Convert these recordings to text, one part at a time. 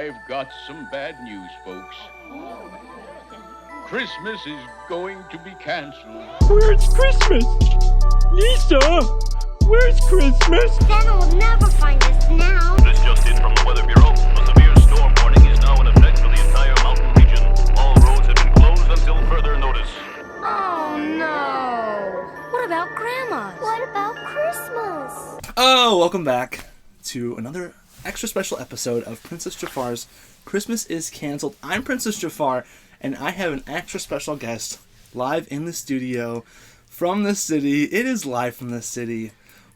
I've got some bad news, folks. Christmas is going to be canceled. Where's Christmas? Lisa, where's Christmas? Santa will never find us now. This just in from the Weather Bureau. A severe storm warning is now in effect for the entire mountain region. All roads have been closed until further notice. Oh, no. What about Grandma's? What about Christmas? Oh, welcome back to another extra special episode of Princess Jafar's Christmas is Cancelled. I'm Princess Jafar, and I have an extra special guest live in the studio from the city. It is live from the city.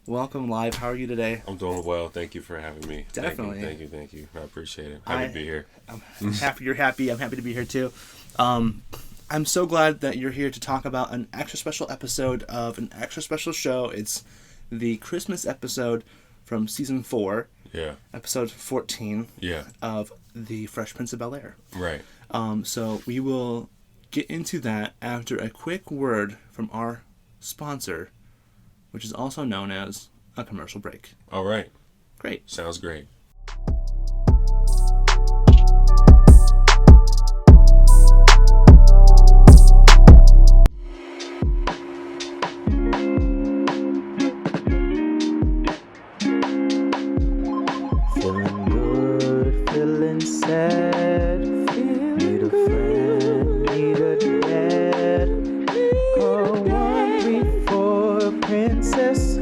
Welcome live. How are you today? I'm doing well. Thank you for having me. Definitely. Thank you. I appreciate it. Happy to be here. I'm happy you're happy. I'm happy to be here too. I'm so glad that you're here to talk about an extra special episode of an extra special show. It's the Christmas episode from season 4. Yeah. Episode 14. Yeah. Of The Fresh Prince of Bel-Air. Right. So we will get into that after a quick word from our sponsor, which is also known as a commercial break. All right. Great. Sounds great. Feeling good, feeling sad. Need a friend, need a dad. Call 134 Princess.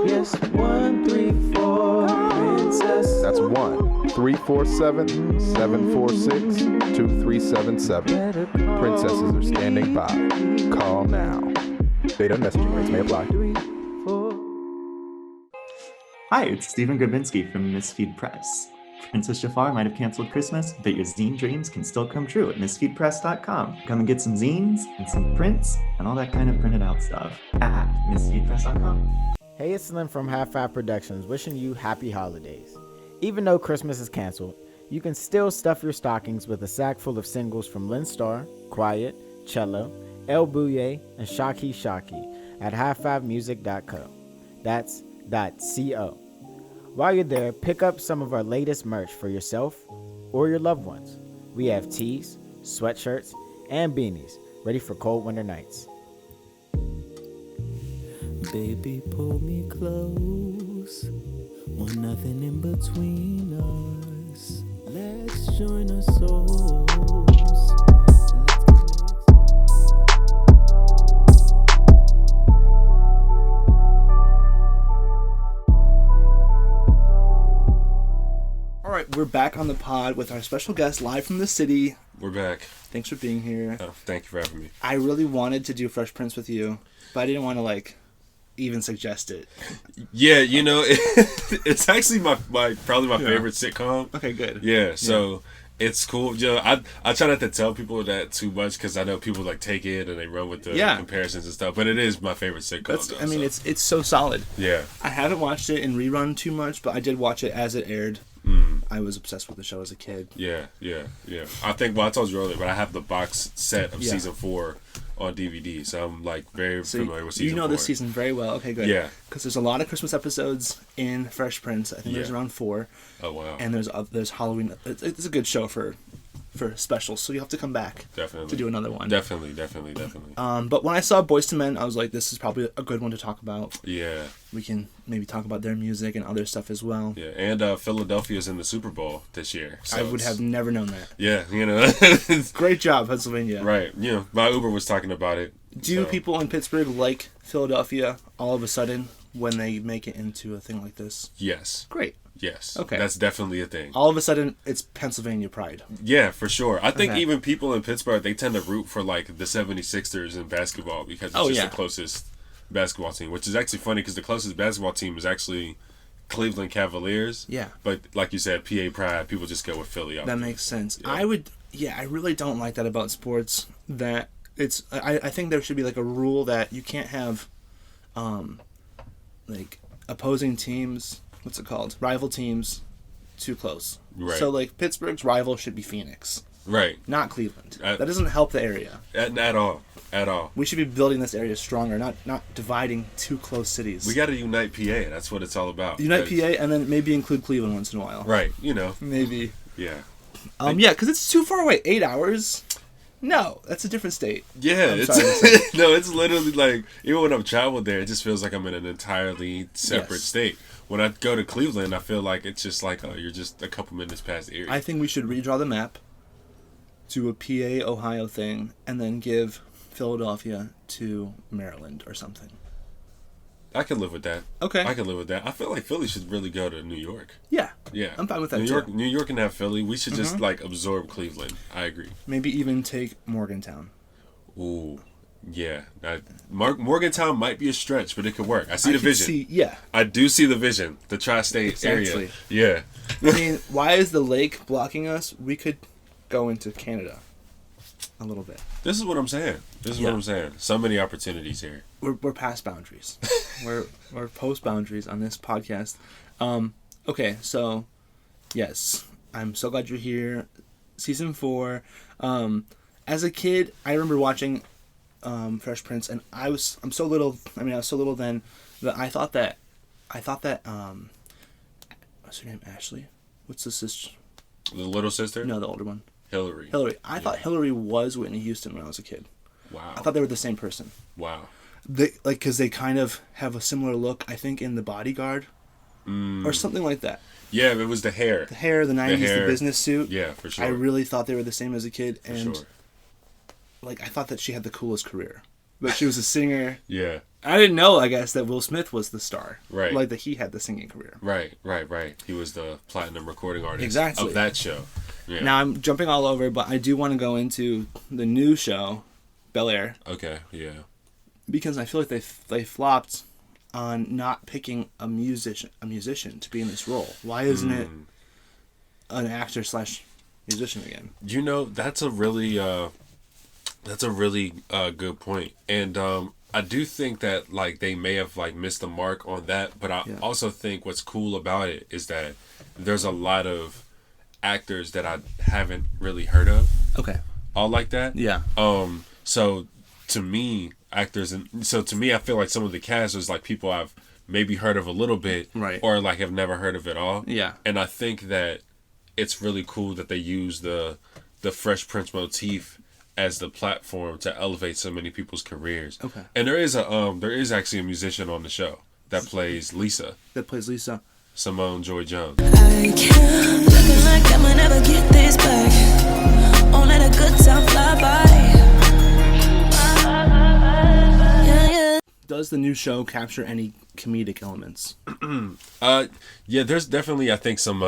Yes, 134 Princess. That's 1-347-746-2377. Princesses are standing by. Call now. Data and messaging rates may apply. Hi, it's Stephen Grabinski from Misfeed Press. Princess Jafar might have canceled Christmas, but your zine dreams can still come true at misfeedpress.com. Come and get some zines and some prints and all that kind of printed out stuff at misfeedpress.com. Hey, it's Slim from Half Five Productions wishing you happy holidays. Even though Christmas is canceled, you can still stuff your stockings with a sack full of singles from Lynn Starr, Quiet, Cello, El Bouye, and Shaki Shaki at half5music.co. That's .co. While you're there, pick up some of our latest merch for yourself or your loved ones. We have tees, sweatshirts, and beanies ready for cold winter nights. Baby, pull me close. Want nothing in between us. Let's join our souls. All right, we're back on the pod with our special guest live from the city. We're back. Thanks for being here. Oh, thank you for having me. I really wanted to do Fresh Prince with you, but I didn't want to even suggest it. Yeah, it's actually my probably my favorite sitcom. Okay, good. Yeah, so it's cool. I try not to tell people that too much because I know people take it and they run with the comparisons and stuff. But it is my favorite sitcom. It's so solid. Yeah. I haven't watched it in rerun too much, but I did watch it as it aired. I was obsessed with the show as a kid. Yeah. I think, I told you earlier, but I have the box set of season 4 on DVD, so I'm very familiar with season 4. You know this season very well. Okay, good. Yeah. Because there's a lot of Christmas episodes in Fresh Prince. I think there's around 4. Oh, wow. And there's Halloween. It's a good show for specials, so you have to come back to do another one. Definitely. But when I saw Boyz II Men, I was like, this is probably a good one to talk about. Yeah. We can maybe talk about their music and other stuff as well. Yeah, and Philadelphia's in the Super Bowl this year. So I would have never known that. Yeah, Great job, Pennsylvania. Right. My Uber was talking about it. Do people in Pittsburgh like Philadelphia all of a sudden when they make it into a thing like this? Yes. Great. Yes. Okay. That's definitely a thing. All of a sudden, it's Pennsylvania pride. Yeah, for sure. I think even people in Pittsburgh, they tend to root for the 76ers in basketball because it's the closest basketball team, which is actually funny because the closest basketball team is actually Cleveland Cavaliers. Yeah. But like you said, PA pride, people just go with Philly. That makes sense. Yeah. I really don't like that about sports. That I think there should be a rule that you can't have opposing teams, rival teams, too close. Right. So Pittsburgh's rival should be Phoenix. Right. Not Cleveland. That doesn't help the area. At all. We should be building this area stronger, not dividing two close cities. We got to unite PA. That's what it's all about. Unite PA and then maybe include Cleveland once in a while. Right. Maybe. Yeah. Yeah, because it's too far away. 8 hours? No, that's a different state. Yeah, it's literally like, even when I've traveled there, it just feels like I'm in an entirely separate state. When I go to Cleveland, I feel like it's just like, you're just a couple minutes past Erie. I think we should redraw the map to a PA, Ohio thing, and then give Philadelphia to Maryland or something. I can live with that. Okay. I can live with that. I feel like Philly should really go to New York. Yeah. Yeah. I'm fine with that, New York can have Philly. We should just, like, absorb Cleveland. I agree. Maybe even take Morgantown. Ooh. Yeah. Morgantown might be a stretch, but it could work. I see the vision. I do see the vision. The tri-state area. Yeah. I mean, why is the lake blocking us? We could go into Canada a little bit. This is what I'm saying. So many opportunities here. We're past boundaries. we're post boundaries on this podcast. Okay, so yes, I'm so glad you're here. Season 4. As a kid, I remember watching Fresh Prince, and I was so little then that I thought that what's her name? Ashley? What's the sister? The little sister? No, the older one. Hillary. I thought Hillary was Whitney Houston when I was a kid. Wow. I thought they were the same person. Wow. Because they kind of have a similar look, I think, in The Bodyguard. Or something like that. Yeah, it was the hair. The hair, the 90s, the business suit. Yeah, for sure. I really thought they were the same as a kid. For and sure. Like, I thought that she had the coolest career. But she was a singer. Yeah. I didn't know, I guess, that Will Smith was the star. Right. Like, that he had the singing career. Right. He was the platinum recording artist of that show. Yeah. Now, I'm jumping all over, but I do want to go into the new show, Bel Air. Okay, yeah. Because I feel like they flopped on not picking a musician to be in this role. Why isn't it an actor / musician again? You know, that's a really good point. And I do think that, like, they may have, like, missed the mark on that, but I also think what's cool about it is that there's a lot of actors that I haven't really heard of. Okay. All like that. Yeah. So to me, I feel like some of the cast is like people I've maybe heard of a little bit, right, or like have never heard of at all. Yeah. And I think that it's really cool that they use the Fresh Prince motif as the platform to elevate so many people's careers. Okay. And there is actually a musician on the show that plays Lisa. Simone Joy Jones. I can't looking like I'ma never get this back. Won't let a good time fly by. Does the new show capture any comedic elements? Yeah, there's definitely, I think, some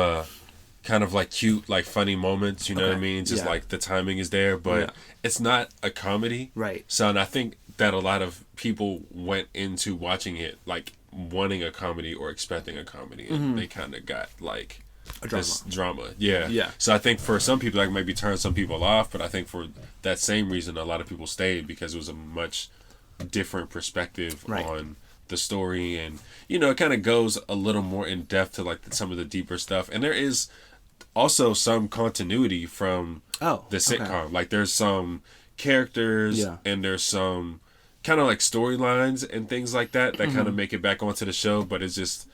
kind of like cute, like funny moments, you know what I mean? Just like the timing is there, but it's not a comedy. Right. So, and I think that a lot of people went into watching it like wanting a comedy or expecting a comedy, and they kind of got like this drama. Yeah. So I think for some people that maybe turn some people off, but I think for that same reason a lot of people stayed, because it was a much different perspective on the story, and you know, it kind of goes a little more in depth to like some of the deeper stuff, and there is also some continuity from the sitcom. Like there's some characters and there's some kind of like storylines and things like that kind of make it back onto the show, but it's just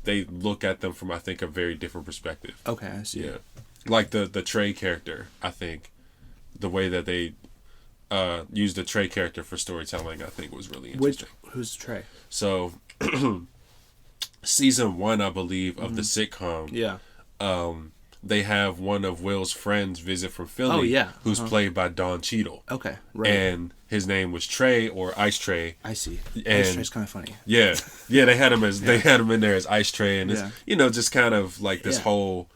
they look at them from, I think, a very different perspective. Okay, I see. Yeah, like the Trey character, I think the way that they used the Trey character for storytelling, I think, was really interesting. Who's Trey? So season 1, I believe, of the sitcom, they have one of Will's friends visit from Philly, who's played by Don Cheadle. Okay, right. And his name was Trey, or Ice Trey. I see. And Ice Trey's kind of funny. Yeah, they had him in there as Ice Trey, and it's, you know, just kind of like this whole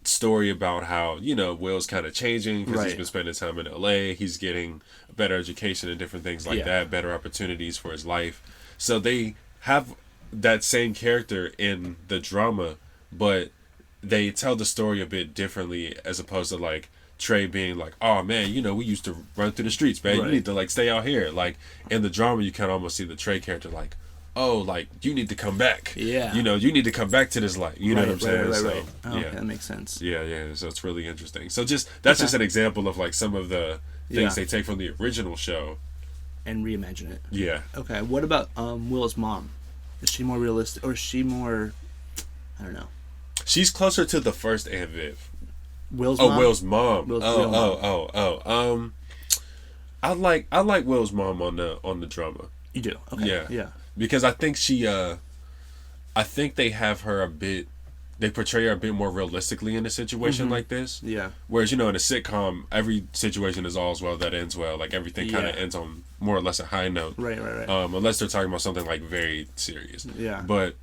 story about how, you know, Will's kind of changing because he's been spending time in LA, he's getting a better education and different things like that, better opportunities for his life. So they have that same character in the drama, but they tell the story a bit differently, as opposed to like Trey being like, oh man, you know, we used to run through the streets, man. You need to like stay out here. Like in the drama, you kind of almost see the Trey character like, oh, like you need to come back. Yeah. You know, you need to come back to this life. You know what I'm saying? Right. Oh, okay, that makes sense. Yeah. So it's really interesting. So that's just an example of like some of the things they take from the original show and reimagine it. Yeah. Okay. What about Will's mom? Is she more realistic, or is she more? I don't know. She's closer to the first Aunt Viv. Will's mom? Will's mom. Will's real mom. I like Will's mom on the drama. You do? Okay. Yeah. Because I think I think they have her they portray her a bit more realistically in a situation like this. Yeah. Whereas, in a sitcom, every situation is all's well that ends well. Like, everything kind of ends on more or less a high note. Right. Unless they're talking about something, like, very serious. Yeah. But,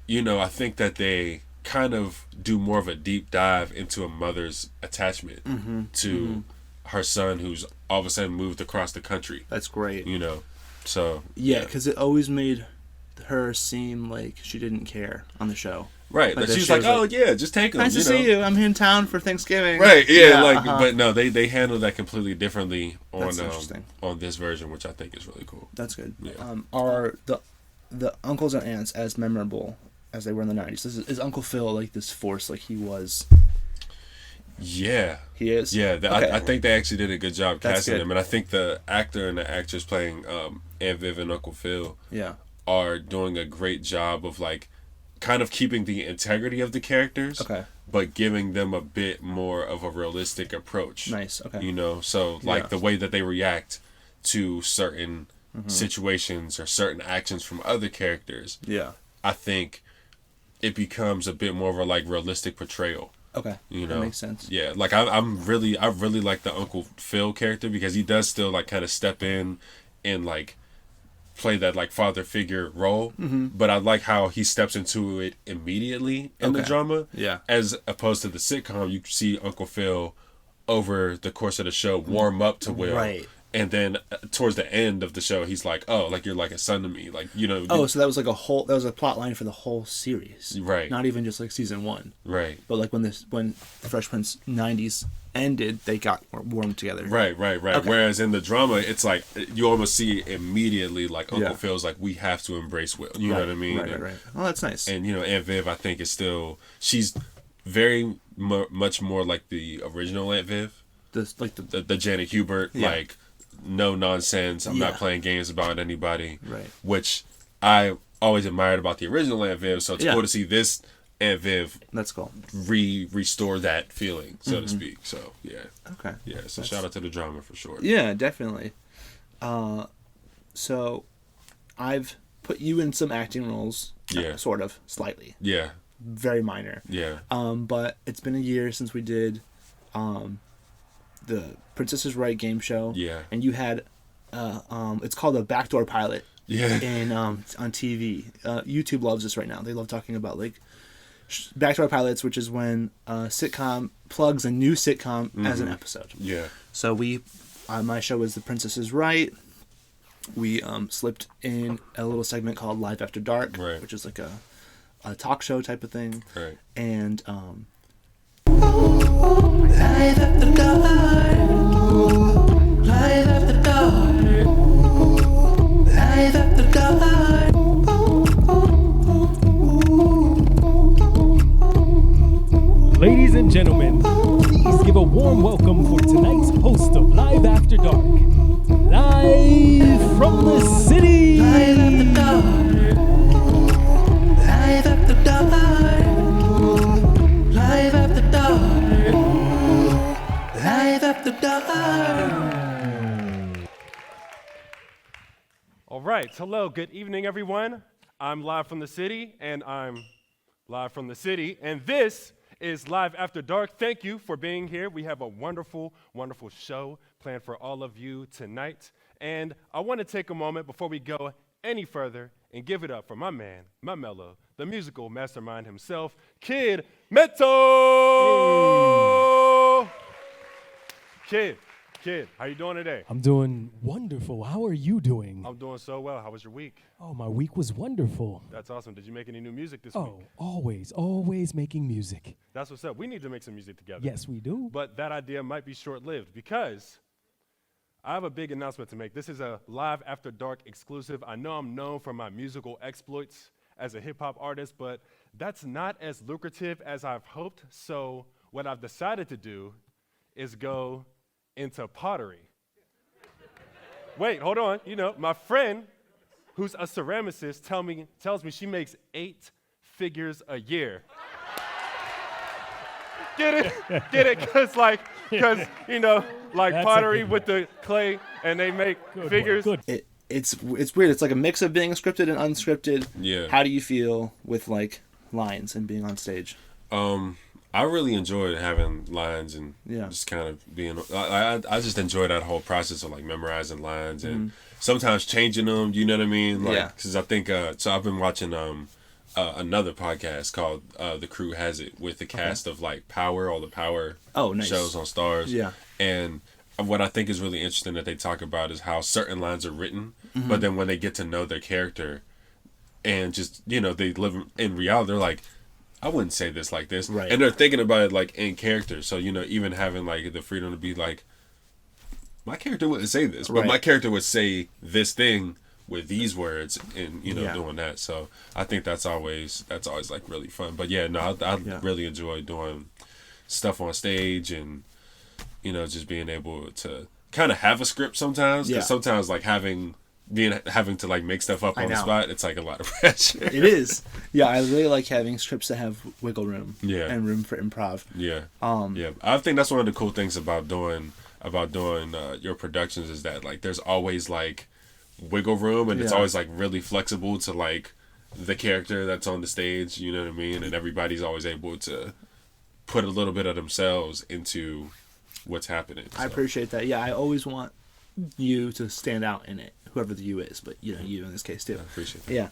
I think that they kind of do more of a deep dive into a mother's attachment to her son, who's all of a sudden moved across the country. That's great. So... Yeah, because it always made her seem like she didn't care on the show. Right, like she's like, just take him. Nice to see you. I'm in town for Thanksgiving. Right, but no, they handle that completely differently on this version, which I think is really cool. That's good. Yeah. Are the uncles and aunts as memorable as they were in the 90s? Is Uncle Phil like this force like he was? Yeah, he is. Yeah, Okay. I think they actually did a good job casting good. him, and I think the actor and the actress playing Aunt Viv and Uncle Phil are doing a great job of like kind of keeping the integrity of the characters, but giving them a bit more of a realistic approach. Nice, okay. So like the way that they react to certain situations or certain actions from other characters. Yeah. I think it becomes a bit more of a like realistic portrayal. Okay. That makes sense. Yeah, like I really like the Uncle Phil character because he does still like kind of step in and like play that like father figure role, but I like how he steps into it immediately in the drama. Yeah. As opposed to the sitcom, you see Uncle Phil over the course of the show warm up to Will, right? And then towards the end of the show, he's like, "Oh, like you're like a son to me," like Oh, so that was like that was a plot line for the whole series, right? Not even just like season 1, right? But like when the Fresh Prince '90s ended, they got warmed together, right. Okay. Whereas in the drama, it's like you almost see immediately like Uncle Phil's like, we have to embrace Will. You know what I mean? Right. Oh, that's nice. And Aunt Viv, I think she's very much more like the original Aunt Viv, the Janet Hubert, like no nonsense. I'm not playing games about anybody, right? Which I always admired about the original Aunt Viv. So it's cool to see this Aunt Viv. That's cool. Restore that feeling, so to speak. So okay, So shout out to the drama for sure. Yeah, definitely. So I've put you in some acting roles. Yeah, sort of, slightly. Yeah, very minor. Yeah. But it's been a year since we did, the Princess is Right game show. Yeah. And you had, it's called a backdoor pilot. Yeah. And on TV, YouTube loves this right now. They love talking about like backdoor pilots, which is when a sitcom plugs a new sitcom as an episode. Yeah. So my show is The Princess is Right. We slipped in a little segment called Live After Dark, which is like a talk show type of thing. Right. And Live after dark. Live after dark. Live after dark. Ladies and gentlemen, please give a warm welcome for tonight's host of Live After Dark. Live from the city. Live after dark. Live after dark. Live after dark. Live after dark. All right. Hello. Good evening, everyone. I'm live from the city, and this is Live After Dark. Thank you for being here. We have a wonderful, wonderful show planned for all of you tonight. And I want to take a moment before we go any further and give it up for my man, my mellow, the musical mastermind himself, Kid Meto! Kid, how you doing today? I'm doing wonderful. How are you doing? I'm doing so well. How was your week? Oh, my week was wonderful. That's awesome. Did you make any new music this week? Oh, always making music. That's what's up. We need to make some music together. Yes, we do. But that idea might be short-lived because I have a big announcement to make. This is a Live After Dark exclusive. I know I'm known for my musical exploits as a hip-hop artist, but that's not as lucrative as I've hoped. So what I've decided to do is go into pottery. Wait, hold on. My friend, who's a ceramicist, tells me she makes 8 figures a year Get it? Because you know, like That's pottery with the clay, and they make figures. It's weird. It's like a mix of being scripted and unscripted. Yeah. How do you feel with like lines and being on stage? I really enjoyed having lines and just kind of being. I just enjoy that whole process of like memorizing lines and sometimes changing them. You know what I mean? Like, because I think so. I've been watching another podcast called The Crew Has It with the cast of like Power, all the Power nice. shows on Stars. Yeah. And what I think is really interesting that they talk about is how certain lines are written, but then when they get to know their character and just, you know, they live in reality, they're like, I wouldn't say this like this. Right. And they're thinking about it like in character. So, you know, even having like the freedom to be like, my character wouldn't say this, but my character would say this thing with these words and, you know, doing that. So I think that's always like really fun. But yeah, no, I really enjoy doing stuff on stage and, you know, just being able to kind of have a script sometimes. Because sometimes like having to like make stuff up on the spot, it's like a lot of pressure. It is. Yeah, I really like having scripts that have wiggle room. Yeah. And room for improv. Yeah. Yeah. I think that's one of the cool things about doing your productions is that like there's always like wiggle room and it's always like really flexible to like the character that's on the stage, you know what I mean? And everybody's always able to put a little bit of themselves into what's happening. So. I appreciate that. Yeah, I always want you to stand out in it, whoever the you is, but you know, you in this case too. I appreciate that. Yeah.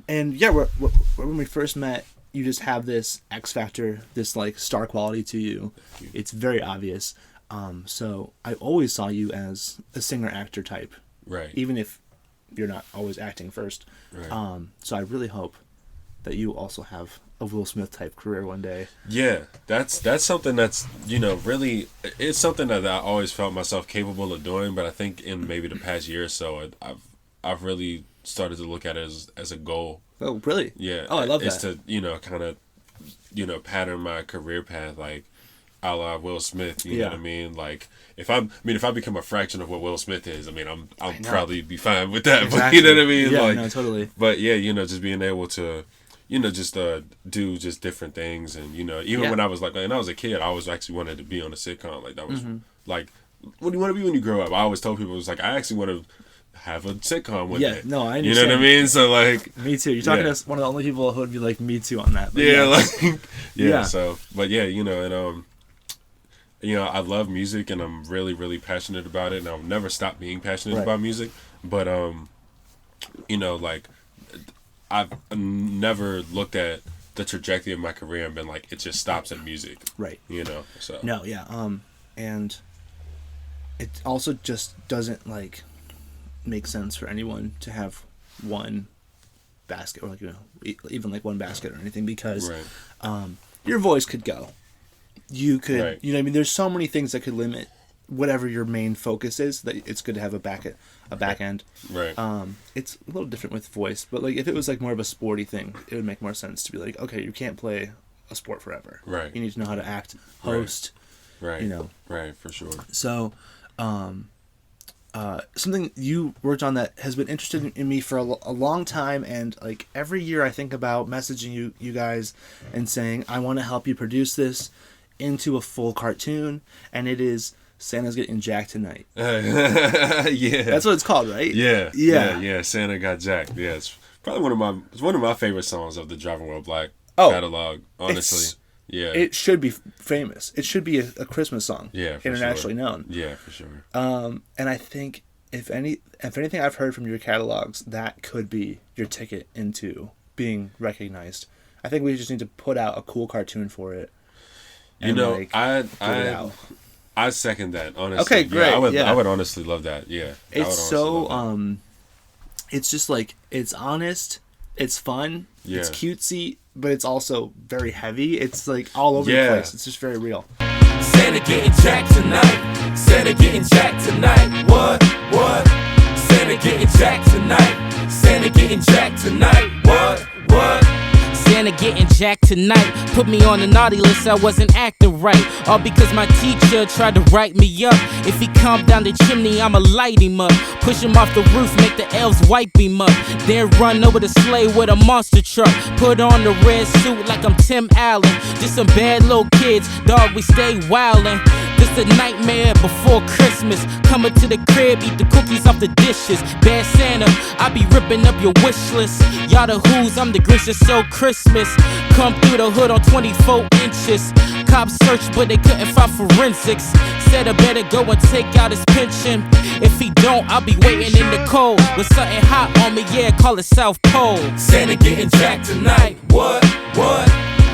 And yeah, when we first met, you just have this X factor, this like star quality to you. It's very obvious. So I always saw you as a singer-actor type. Right. Even if you're not always acting first. Right. So I really hope that you also have a Will Smith type career one day. Yeah, that's something that's, you know, really, it's something that I always felt myself capable of doing, but I think in maybe the past year or so, I've really started to look at it as a goal. Oh, really? Yeah. Oh, I love that. Is to, you know, kind of, you know, pattern my career path like a la Will Smith, you know what I mean? Like, if I become a fraction of what Will Smith is, I'll probably be fine with that. Exactly. But you know what I mean? Yeah, like, no, totally. But yeah, you know, just being able to, you know, just do just different things. And, you know, even when I was like, when I was a kid, I always actually wanted to be on a sitcom. Like, that was like, what do you want to be when you grow up? I always told people, it was like, I actually want to have a sitcom one day. No, I understand. You know what I mean? So, like, me too. You're talking to one of the only people who would be like, me too on that. But so, but yeah, you know, and, you know, I love music and I'm really, really passionate about it, and I'll never stop being passionate about music. But, you know, like, I've never looked at the trajectory of my career and been like, it just stops at music. Right. You know, so. No, yeah. And it also just doesn't, like, make sense for anyone to have one basket, or, like, you know, even, like, one basket or anything, because your voice could go. You could, you know what I mean? There's so many things that could limit whatever your main focus is, that it's good to have a back end. Right. It's a little different with voice, but like if it was like more of a sporty thing, it would make more sense to be like, okay, you can't play a sport forever. Right. You need to know how to act, host. Right. You know. Right, for sure. So, something you worked on that has been interested in me for a long time, and like every year I think about messaging you guys and saying, I want to help you produce this into a full cartoon, and it is Santa's Getting Jacked Tonight. Yeah. That's what it's called, right? Yeah. Santa Got Jacked. Yeah, it's probably one of my favorite songs of the Driving While Black catalog, honestly. Yeah. It should be famous. It should be a Christmas song. Yeah, for internationally known. Yeah, for sure. And I think if anything I've heard from your catalogs, that could be your ticket into being recognized. I think we just need to put out a cool cartoon for it. You know, I second that, honestly. Okay, great. I would honestly love that. Yeah. It's so it's just like, it's honest, it's fun, it's cutesy, but it's also very heavy. It's like all over the place. It's just very real. Santa getting jacked tonight. Santa getting jacked tonight. What? Santa getting jacked tonight. Santa getting jacked tonight. What? Santa getting jacked tonight. Put me on the naughty list, I wasn't acting right. All because my teacher tried to write me up. If he come down the chimney, I'ma light him up. Push him off the roof, make the elves wipe him up. Then run over the sleigh with a monster truck. Put on the red suit like I'm Tim Allen. Just some bad little kids, dog, we stay wildin'. This a nightmare before Christmas. Coming to the crib, eat the cookies off the dishes. Bad Santa, I be ripping up your wish list. Y'all the Who's, I'm the Grinch that stole Christmas. Come through the hood on 24 inches. Cops searched, but they couldn't find forensics. Said I better go and take out his pension. If he don't, I'll be waiting in the cold with something hot on me, yeah, call it South Pole. Santa getting jacked tonight. What?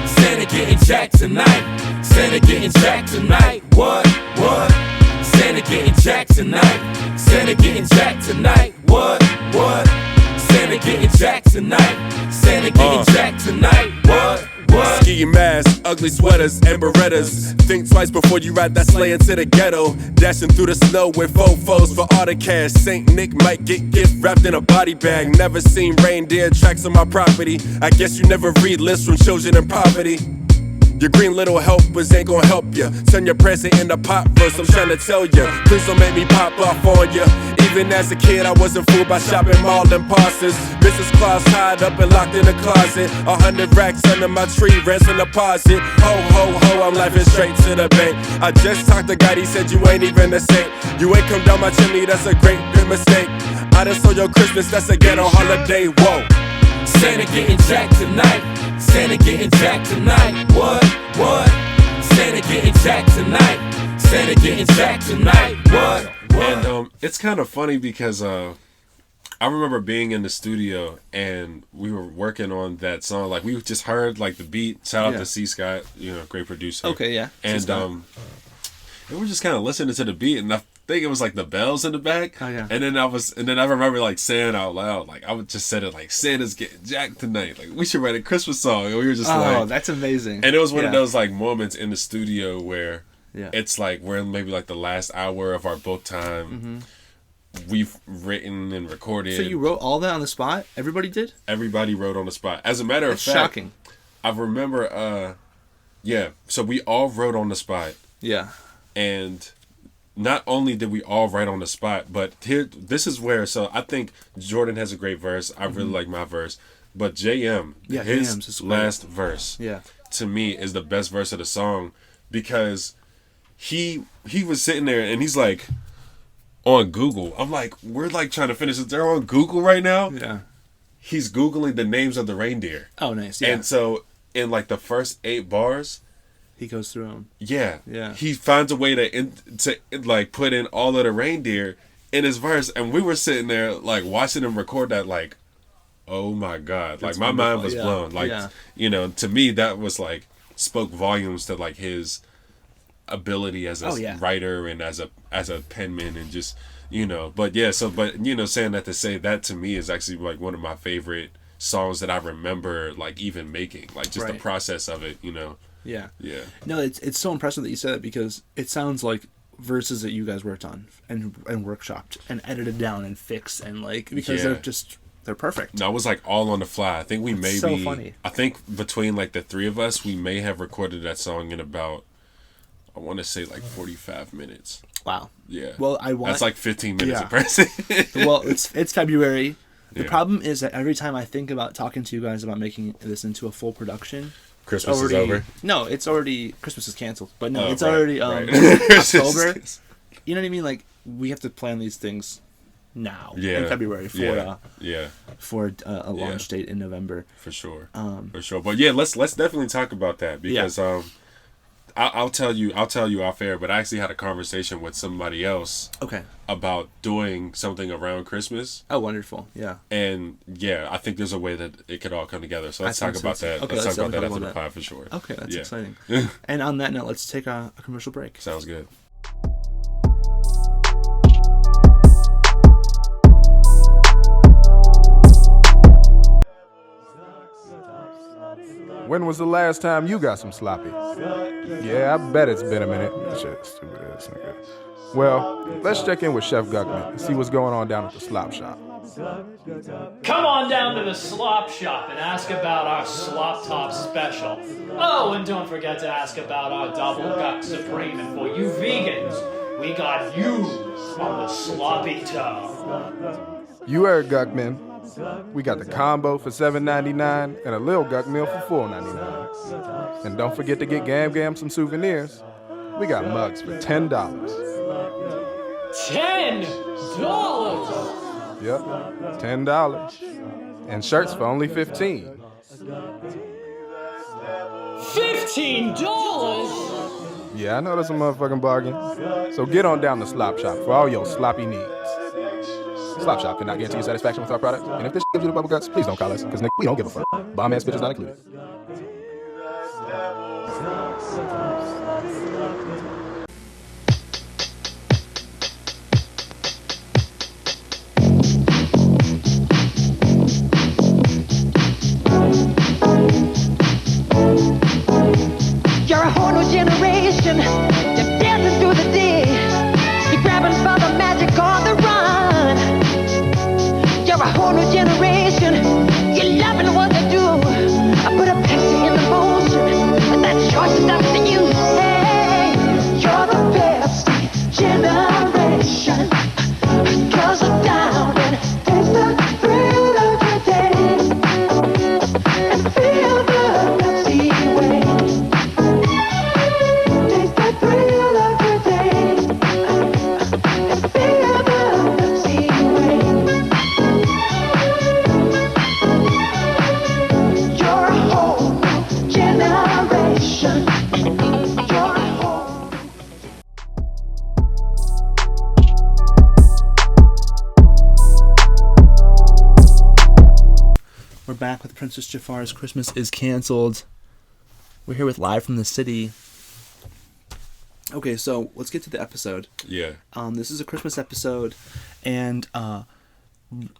Santa getting jacked tonight. Santa getting jacked tonight. What? Santa getting jacked tonight. Santa getting jacked tonight. What? Santa getting jacked tonight. Santa getting jacked tonight. What? Ski masks, ugly sweaters, and Berettas. Think twice before you ride that sleigh into the ghetto. Dashing through the snow with fofos for all the cash. Saint Nick might get gift wrapped in a body bag. Never seen reindeer tracks on my property. I guess you never read lists from children in poverty. Your green little helpers ain't gon' help ya. Turn your present into pop verse, I'm tryna tell ya. Please don't make me pop off on ya. Even as a kid, I wasn't fooled by shopping mall impulses. Mrs. Claus tied up and locked in the closet. 100 racks under my tree, rents and deposit. Ho, ho, ho, I'm laughing straight to the bank. I just talked to God, he said you ain't even a saint. You ain't come down my chimney, that's a great big mistake. I done stole your Christmas, that's a ghetto holiday, whoa. Santa getting jacked tonight. Santa getting jacked tonight. What? Santa getting jacked tonight. Santa getting jacked tonight. What? And it's kind of funny because I remember being in the studio and we were working on that song. Like we just heard like the beat. Shout out to C. Scott, great producer. Okay, yeah. And we were just kind of listening to the beat, and I think it was like the bells in the back. Oh yeah. And then I remember like saying out loud, like I would just said it like Santa's getting jacked tonight. Like we should write a Christmas song. And we were just like, oh, that's amazing. And it was one of those like moments in the studio where it's like we're in maybe like the last hour of our book time. Mm-hmm. We've written and recorded. So you wrote all that on the spot? Everybody did? Everybody wrote on the spot. As a matter of fact, shocking. I remember so we all wrote on the spot. Yeah. And not only did we all write on the spot, but this is where, so I think Jordan has a great verse. I really like my verse. But JM, his last verse, to me, is the best verse of the song because he was sitting there and he's like, on Google. I'm like, we're like trying to finish it. They're on Google right now? Yeah. He's Googling the names of the reindeer. Oh, nice. Yeah. And so in like the first 8 bars, he goes through them. Yeah. Yeah. He finds a way to like put in all of the reindeer in his verse, and we were sitting there like watching him record that, like, oh my God, like my mind was blown. Like, to me that was like spoke volumes to like his ability as a writer and as a penman and just saying that to say that to me is actually like one of my favorite songs that I remember like even making, like just the process of it, Yeah. Yeah. No, it's so impressive that you said it because it sounds like verses that you guys worked on and workshopped and edited down and fixed and like because they're perfect. No, it was like all on the fly. I think we so funny. I think between like the 3 of us, we may have recorded that song in about, I want to say like 45 minutes. Wow. Yeah. Well, that's like 15 minutes of pressing. Well, it's February. The problem is that every time I think about talking to you guys about making this into a full production, Christmas is over. No, it's already Christmas is canceled. But no, it's already October. You know what I mean? Like we have to plan these things now in February for a launch date in November. For sure. But yeah, let's definitely talk about that because I'll tell you off air, but I actually had a conversation with somebody else about doing something around Christmas. Oh, wonderful. Yeah. And I think there's a way that it could all come together. So let's talk about that. Okay, let's talk about that after the pod for sure. Okay, that's exciting. And on that note, let's take a commercial break. Sounds good. When was the last time you got some sloppy? Yeah, I bet it's been a minute. Shit, stupid ass nigga. Well, let's check in with Chef Guckman and see what's going on down at the slop shop. Come on down to the slop shop and ask about our slop top special. Oh, and don't forget to ask about our double gut supreme. And for you vegans, we got you on the sloppy toe. You heard Guckman. We got the combo for $7.99 and a little Guck meal for $4.99. And don't forget to get Gam Gam some souvenirs. We got mugs for $10. $10? Yep, $10. And shirts for only $15. $15? Yeah, I know that's a motherfucking bargain. So get on down to Slop Shop for all your sloppy needs. Slop Shop cannot guarantee your satisfaction with our product. And if this gives you the bubble guts, please don't call us, because we don't give a fuck. Bomb ass bitches not included. You're a whole new generation. You're dancing through the day. You're grabbing for the magic on the run. You're a whole new generation. You're loving what you do. I put a picture in the motion. And that choice is up to you. Hey, you're the best generation. 'Cause I'm down and taste the thrill of your day. And feel the Pepsi way. We're back with Princess Jafar's Christmas is Cancelled. We're here with Live from the City. Okay, so let's get to the episode. Yeah. This is a Christmas episode, and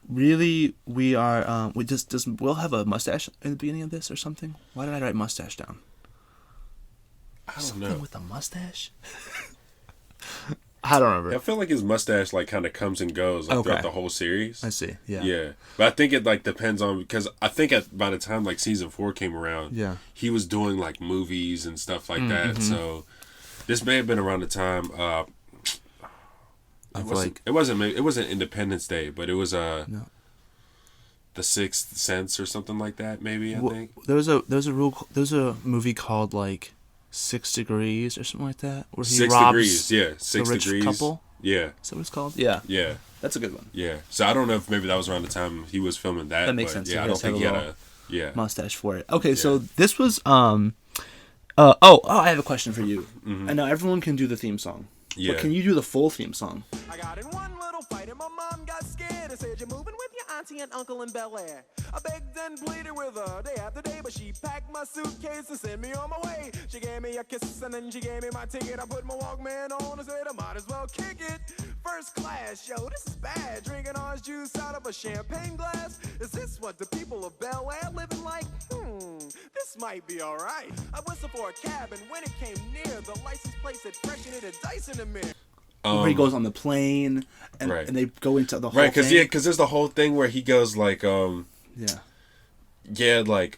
really we are. Does Will have a mustache in the beginning of this or something? Why did I write mustache down? I don't something know. With a mustache. I don't remember. I feel like his mustache like kind of comes and goes like, throughout the whole series. I see. Yeah. Yeah, but I think it like depends on, because I think by the time like season 4 came around, he was doing like movies and stuff like that. So this may have been around the time. It wasn't Independence Day, but it was The Sixth Sense or something like that. Maybe I think there was a movie called like 6 Degrees or something like that, where he 6 robs Degrees, yeah, 6 the rich Degrees couple. Yeah, is that what it's called? Yeah, yeah, that's a good one. Yeah, so I don't know if maybe that was around the time he was filming that. That makes but sense. Yeah, I don't think he had a mustache for it. Okay, so this was I have a question for you. I know everyone can do the theme song. Yeah. But can you do the full theme song? I got in one little fight and my mom got scared and said, "You're moving with your auntie and uncle in Bel Air." I begged and pleaded with her day after day, but she packed my suitcase and sent me on my way. She gave me a kiss and then she gave me my ticket. I put my Walkman on and said I might as well kick it. First class, yo, this is bad. Drinking orange juice out of a champagne glass. Is this what the people of Bel Air living like? This might be alright. I whistled for a cab and when it came near, the license plate said fresh and it had dice in the mirror. Where he goes on the plane and they go into the whole thing. Because there's the whole thing where he goes like like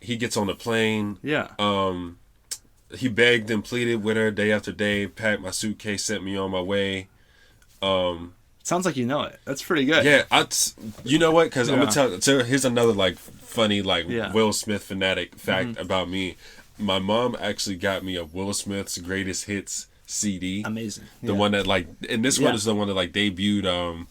he gets on the plane. He begged and pleaded with her day after day, packed my suitcase, sent me on my way. Sounds like you know it. That's pretty good. Yeah, you know what? Because I'm gonna tell. So here's another like funny like Will Smith fanatic fact about me. My mom actually got me a Will Smith's Greatest Hits CD. Amazing. The one that like, and this one is the one that like debuted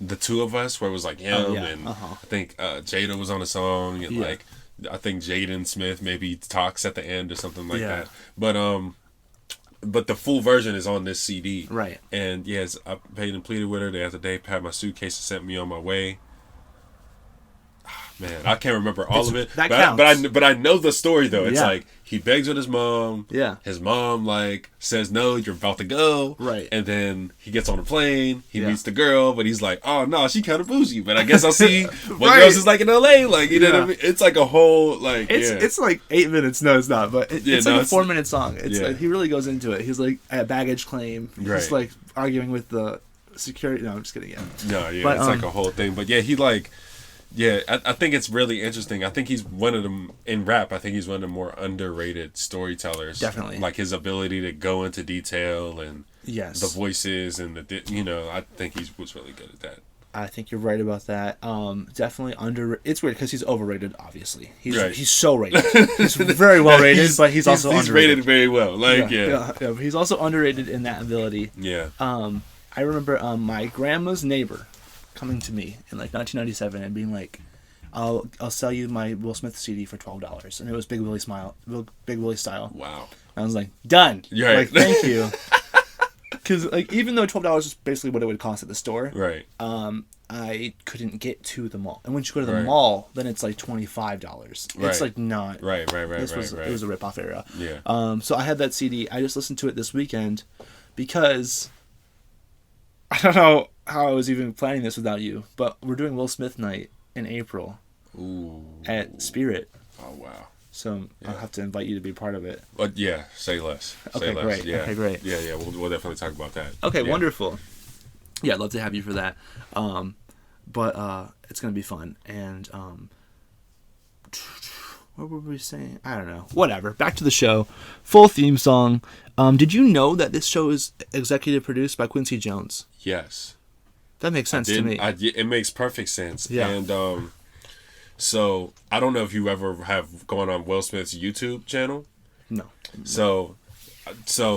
The Two of Us, where it was like him and I think Jada was on the song and like I think Jaden Smith maybe talks at the end or something like that. But the full version is on this CD. Right. And yes, I paid and pleaded with her day after day, packed my suitcase and sent me on my way. Man, I can't remember all of it. That counts. But I know the story though. It's like he begs with his mom. Yeah. His mom like says no, you're about to go. Right. And then he gets on the plane. He meets the girl, but he's like, oh no, she kind of bougie. But I guess I'll see what girls is like in LA. Like you know what I mean? It's like a whole like it's like 8 minutes. No, it's not. But it's like a 4-minute song. It's like, he really goes into it. He's like at baggage claim. He's like arguing with the security. No, I'm just kidding. Yeah. No, yeah, But, it's like a whole thing. But yeah, I think it's really interesting. I think he's one of them in rap. I think he's one of the more underrated storytellers. Definitely. Like his ability to go into detail and Yes. the voices and I think he was really good at that. I think you're right about that. Definitely It's weird because he's overrated. Obviously, he's Right. he's so rated. He's very well rated, but he's also he's underrated. rated very well. Like yeah. But he's also underrated in that ability. Yeah. I remember my grandma's neighbor coming to me in like 1997 and being like, "I'll sell you my Will Smith CD for $12," and it was Big Willie style. Wow. I was like, done. Right. Like, thank you. Because like even though $12 is basically what it would cost at the store, right? I couldn't get to the mall, and once you go to the Right. mall, then it's like $25. Right. It's like not right. This was Right. it was a rip off era. Yeah. So I had that CD. I just listened to it this weekend because I don't know how I was even planning this without you, but we're doing Will Smith night in April. Ooh. At Spirit. Oh wow. So I'll have to invite you to be part of it. But yeah, say less. Okay, Say less. great. Yeah. Okay, great. Yeah. We'll definitely talk about that. Okay, Yeah. wonderful. Yeah, I'd love to have you for that. But it's gonna be fun. And what were we saying? I don't know. Whatever. Back to the show. Full theme song. Did you know that this show is executive produced by Quincy Jones? Yes. That makes sense to me. It makes perfect sense. Yeah. And so I don't know if you ever have gone on Will Smith's YouTube channel. No. So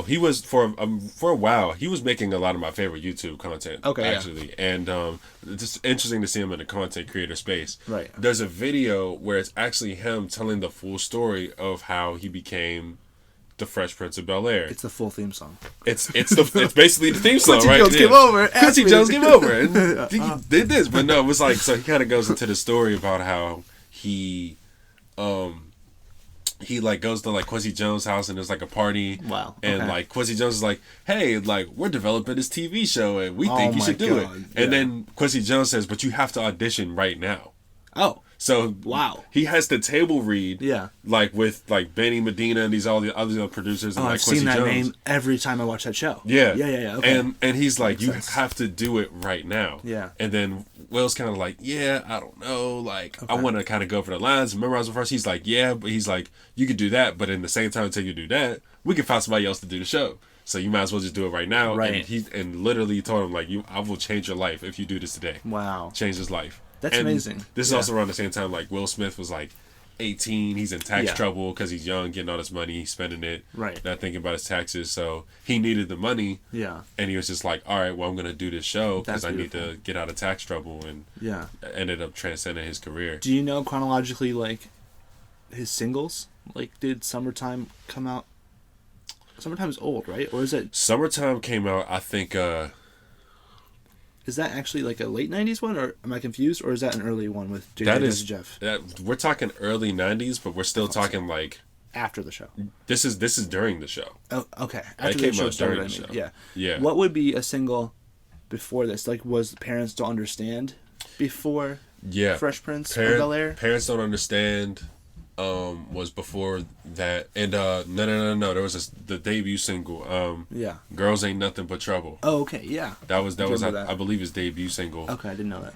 he was for a while he was making a lot of my favorite YouTube content. Okay, actually, and it's just interesting to see him in the content creator space. Right. There's a video where it's actually him telling the full story of how he became the Fresh Prince of Bel-Air. It's the full theme song. It's basically the theme song, Quincy right? Jones came over. Quincy Jones came over and he did this, but no, it was like so he kind of goes into the story about how he like goes to like Quincy Jones' house and there's like a party. Wow. And okay. like Quincy Jones is like, hey, like we're developing this TV show and we Oh think you my should do it. God, And yeah. then Quincy Jones says, but you have to audition right now. Oh. So wow. He has the table read. Yeah. Like with like Benny Medina and all the other producers and Oh, like I've Quincy seen that Jones. name every time I watch that show. Yeah. Yeah. Okay. And he's like, Makes you sense. have to do it right now. Yeah. And then Will's kind of like, yeah, I don't know. Like, I want to kind of go for the lines, memorize the first. He's like, yeah, but he's like, you could do that. But in the same time, until you do that, we can find somebody else to do the show. So you might as well just do it right now. Right. And literally told him like, I will change your life if you do this today. Wow. Change his life. That's And amazing. This is Yeah. also around the same time like Will Smith was like 18. He's in tax Yeah. trouble because he's young, getting all this money, he's spending it, Right. not thinking about his taxes. So he needed the money. Yeah. And he was just like, all right, well, I'm going to do this show because That's I need beautiful. to get out of tax trouble. And Yeah. ended up transcending his career. Do you know chronologically like his singles? Like, did Summertime come out? Summertime is old, right? Or is it? Summertime came out, I think. Is that actually like a late '90s one, or am I confused? Or is that an early one with That is Jeff? we're talking early '90s, but we're still talking like after the show. This is during the show. Oh, okay. That After the came show out started, during I the mean. show. Yeah. Yeah. What would be a single before this? Like, was Parents Don't Understand before? Yeah. Fresh Prince of Bel-Air? Parents Don't Understand was before that. And no. There was the debut single. Yeah. Girls Ain't Nothing But Trouble. Oh, okay. Yeah. That was Remember that. I believe his debut single. Okay, I didn't know that.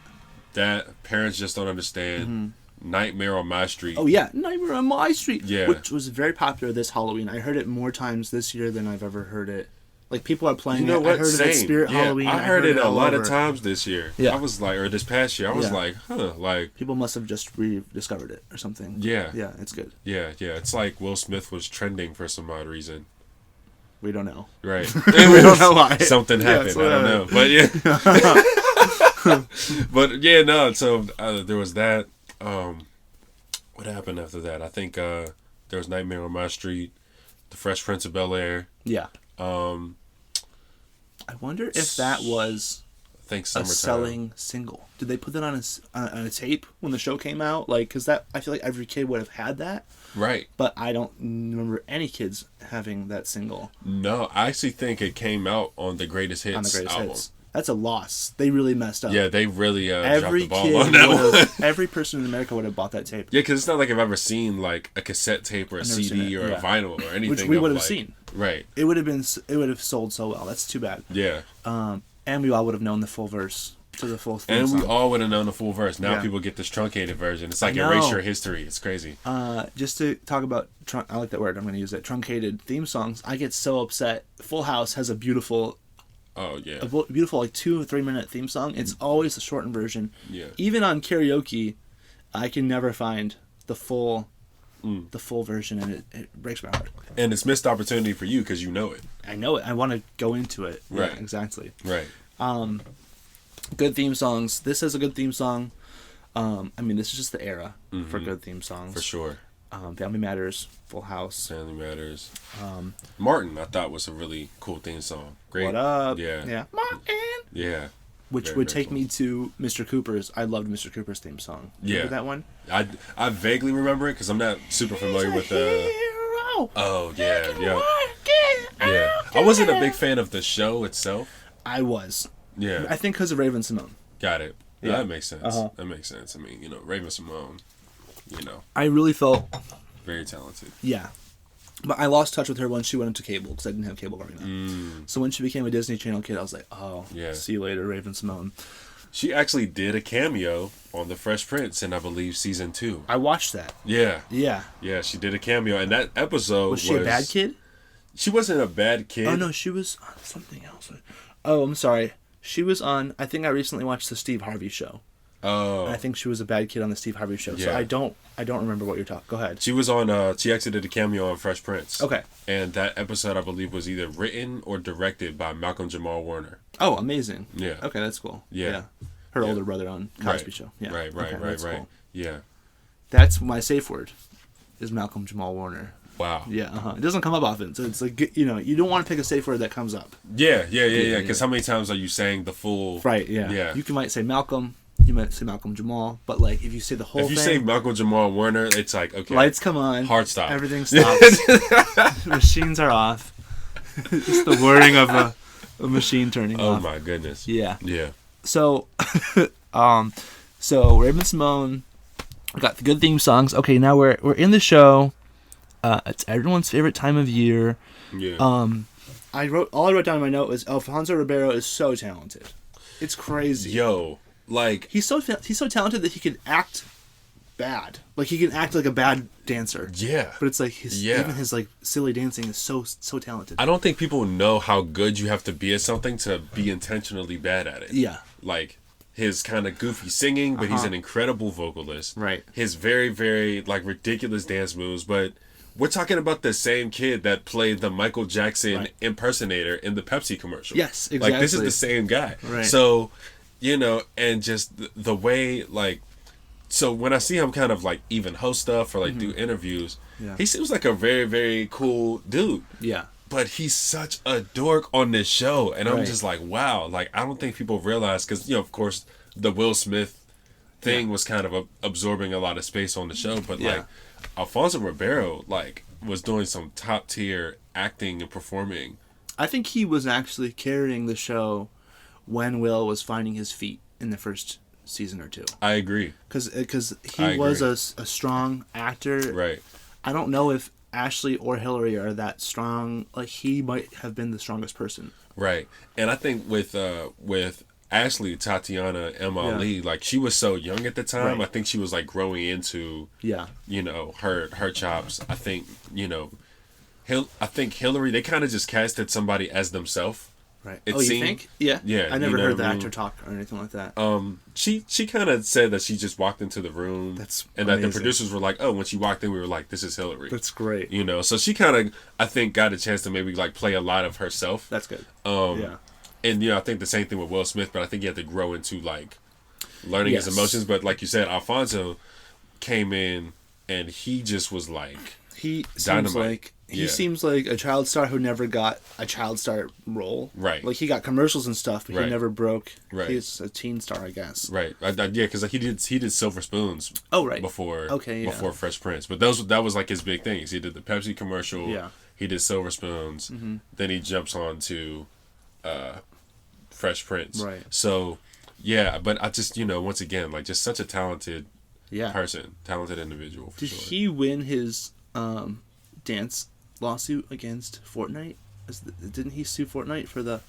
That Parents Just Don't Understand. Nightmare on My Street. Oh yeah, Nightmare on My Street. Yeah. Which was very popular this Halloween. I heard it more times this year than I've ever heard it. Like, people are playing You know it. what? I heard it at Spirit Halloween. I heard it a all lot over. of times this year. Yeah. I was like, or this past year, I was Yeah. like, like people must have just rediscovered it or something. Yeah. Yeah, it's good. Yeah. It's like Will Smith was trending for some odd reason. We don't know. Right. We don't know why. Something happened. Yeah, I don't know. But yeah. But yeah, no. So there was that. What happened after that? I think there was Nightmare on My Street, The Fresh Prince of Bel-Air. Yeah. I wonder if that was I think a Summertime. selling single. Did they put that on a tape when the show came out? Like, because that, I feel like every kid would have had that. Right. But I don't remember any kids having that single. No, I actually think it came out on the Greatest Hits On the Greatest album. Hits. That's a loss. They really messed up. Yeah, they really dropped every the ball kid on that one. Every person in America would have bought that tape. Yeah, because it's not like I've ever seen like a cassette tape or a I've never seen CD it, or yeah. a vinyl or anything. Which we would have like, seen. Right. It would have sold so well. That's too bad. Yeah. And we all would have known the full verse to the full theme And song. we all would have known the full verse. Now Yeah. people get this truncated version. It's like I know. erase your history. It's crazy. Just to talk about, I like that word, I'm going to use it, truncated theme songs, I get so upset. Full House has a beautiful, beautiful like 2 or 3 minute theme song. It's always the shortened version. Yeah. Even on karaoke, I can never find the full version, and it breaks my heart. And it's missed opportunity for you because you know it. I know it. I want to go into it. Right. Yeah, exactly. Right. Good theme songs. This is a good theme song. I mean, this is just the era for good theme songs. For sure. Family Matters, Full House. Family Matters. Martin, I thought, was a really cool theme song. Great. What up? Yeah. Yeah. Martin. Yeah. Which Very, would very take me to Mr. Cooper's. I loved Mr. Cooper's theme song. Remember that one? I vaguely remember it because I'm not super familiar with the. Oh yeah, yeah. Yeah. I wasn't a big fan of the show itself. I was. Yeah. I think because of Raven Simone. Got it. Yeah. That makes sense. Uh-huh. That makes sense. I mean, Raven Simone, I really felt. very talented. Yeah. But I lost touch with her once she went into cable because I didn't have cable growing up. So when she became a Disney Channel kid, I was like, oh, Yeah. see you later, Raven Simone. She actually did a cameo on The Fresh Prince in, I believe, season 2. I watched that. Yeah. Yeah. Yeah, she did a cameo, and that episode Was she a bad kid? She wasn't a bad kid. Oh, no, she was on something else. Oh, I'm sorry. She was on, I think I recently watched the Steve Harvey show. Oh. And I think she was a bad kid on the Steve Harvey show. So Yeah. I don't remember what you're talking. Go ahead. She was on, she exited a cameo on Fresh Prince. Okay. And that episode, I believe, was either written or directed by Malcolm Jamal Warner. Oh, amazing. Yeah. Okay, that's cool. Yeah. Her Yeah. older brother on Cosby Right. Show. Yeah. Right, Okay, that's cool. Yeah. That's my safe word, is Malcolm Jamal Warner. Wow. Yeah, It doesn't come up often, so it's like, you don't want to pick a safe word that comes up. Yeah. Because how many times are you saying the full... Right, yeah. Yeah. You might say Malcolm, you might say Malcolm Jamal, but like if you say the whole If you thing, say Malcolm Jamal Warner, it's like, okay. lights come on, Hard stop. everything stops, machines are off. It's the whirring of a machine turning off. Oh my goodness. Yeah. Yeah. So, so Raven Simone, we got the good theme songs. Okay, now we're in the show. It's everyone's favorite time of year. Yeah. All I wrote down in my note was Alfonso Ribeiro is so talented. It's crazy. Yo, like he's so talented that he can act bad. Like he can act like a bad dancer. Yeah. But it's like even his like silly dancing is so talented. I don't think people know how good you have to be at something to be intentionally bad at it. Yeah. Like his kind of goofy singing, but he's an incredible vocalist. Right. His very, very like ridiculous dance moves, but we're talking about the same kid that played the Michael Jackson impersonator in the Pepsi commercial. Yes, exactly. Like this is the same guy. Right. So, and just the way like, so when I see him kind of like even host stuff or like do interviews, he seems like a very, very cool dude. Yeah. But he's such a dork on this show, and I'm Right. just like, wow. Like I don't think people realize because of course the Will Smith thing was kind of absorbing a lot of space on the show, but like Alfonso Ribeiro like was doing some top tier acting and performing. I think he was actually carrying the show when Will was finding his feet in the first season or two. I agree. Because he was a strong actor. Right. I don't know if Ashley or Hillary are that strong. Like he might have been the strongest person. Right. And I think with Ashley, Tatiana Ali, like she was so young at the time. Right. I think she was like growing into her chops. I think I think Hillary, they kind of just casted somebody as themselves. Right. It you seemed, think? Yeah. Yeah. I never know heard the what I mean? actor talk or anything like that. She kind of said that she just walked into the room. That's and that the amazing. producers were like, oh, when she walked in, we were like, this is Hillary. That's great. So she kind of, I think, got a chance to maybe like play a lot of herself. That's good. And I think the same thing with Will Smith, but I think he had to grow into like learning his emotions. But like you said, Alfonso came in and he just was like dynamite. He seems like a child star who never got a child star role. Right. Like he got commercials and stuff, but Right. he never broke. Right. He's a teen star, I guess. Right. Because he did Silver Spoons. Oh, right. Before before Fresh Prince, but that was like his big things. He did the Pepsi commercial. Yeah. He did Silver Spoons. Mhm. Then he jumps on to Fresh Prince. Right. So yeah, but I just once again like just such a talented person, talented individual. For Did sure. he win his dance lawsuit against Fortnite? Didn't he sue Fortnite for the?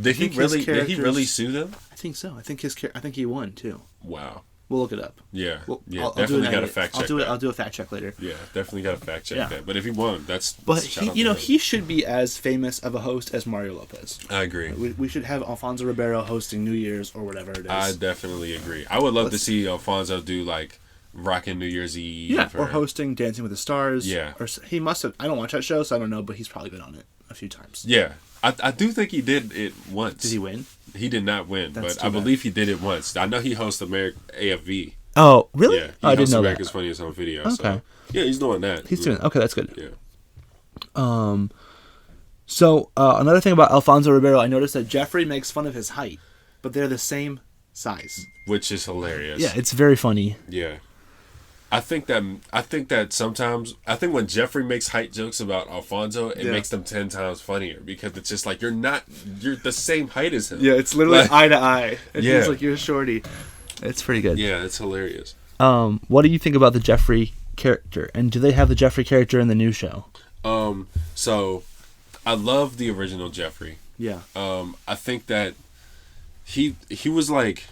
Did he really sue them? I think so. I think he won too. Wow. We'll look it up. Yeah. I'll definitely got to fact check. I'll do a fact check later. Yeah, definitely got to fact check that. But if he won, But he should be as famous of a host as Mario Lopez. I agree. We should have Alfonso Ribeiro hosting New Year's or whatever it is. I definitely agree. I would love to see Alfonso do like rocking New Year's Eve. Yeah, or hosting Dancing with the Stars. Yeah. Or he must have. I don't watch that show, so I don't know. But he's probably been on it a few times. Yeah. I do think he did it once. Did he win? He did not win, but I believe he did it once. I know he hosts AFV. Oh, really? Yeah, I didn't know America's that. Funniest Home Video. Okay. So, yeah, he's doing that. He's doing. Okay, that's good. Yeah. So another thing about Alfonso Ribeiro, I noticed that Jeffrey makes fun of his height, but they're the same size, which is hilarious. Yeah, it's very funny. Yeah. I think that sometimes when Jeffrey makes height jokes about Alfonso, it makes them 10 times funnier because it's just like you're the same height as him. Yeah, it's literally eye to eye. It yeah. feels like you're shorty. It's pretty good. Yeah, it's hilarious. What do you think about the Jeffrey character? And do they have the Jeffrey character in the new show? So I love the original Jeffrey. Yeah. I think that he was like,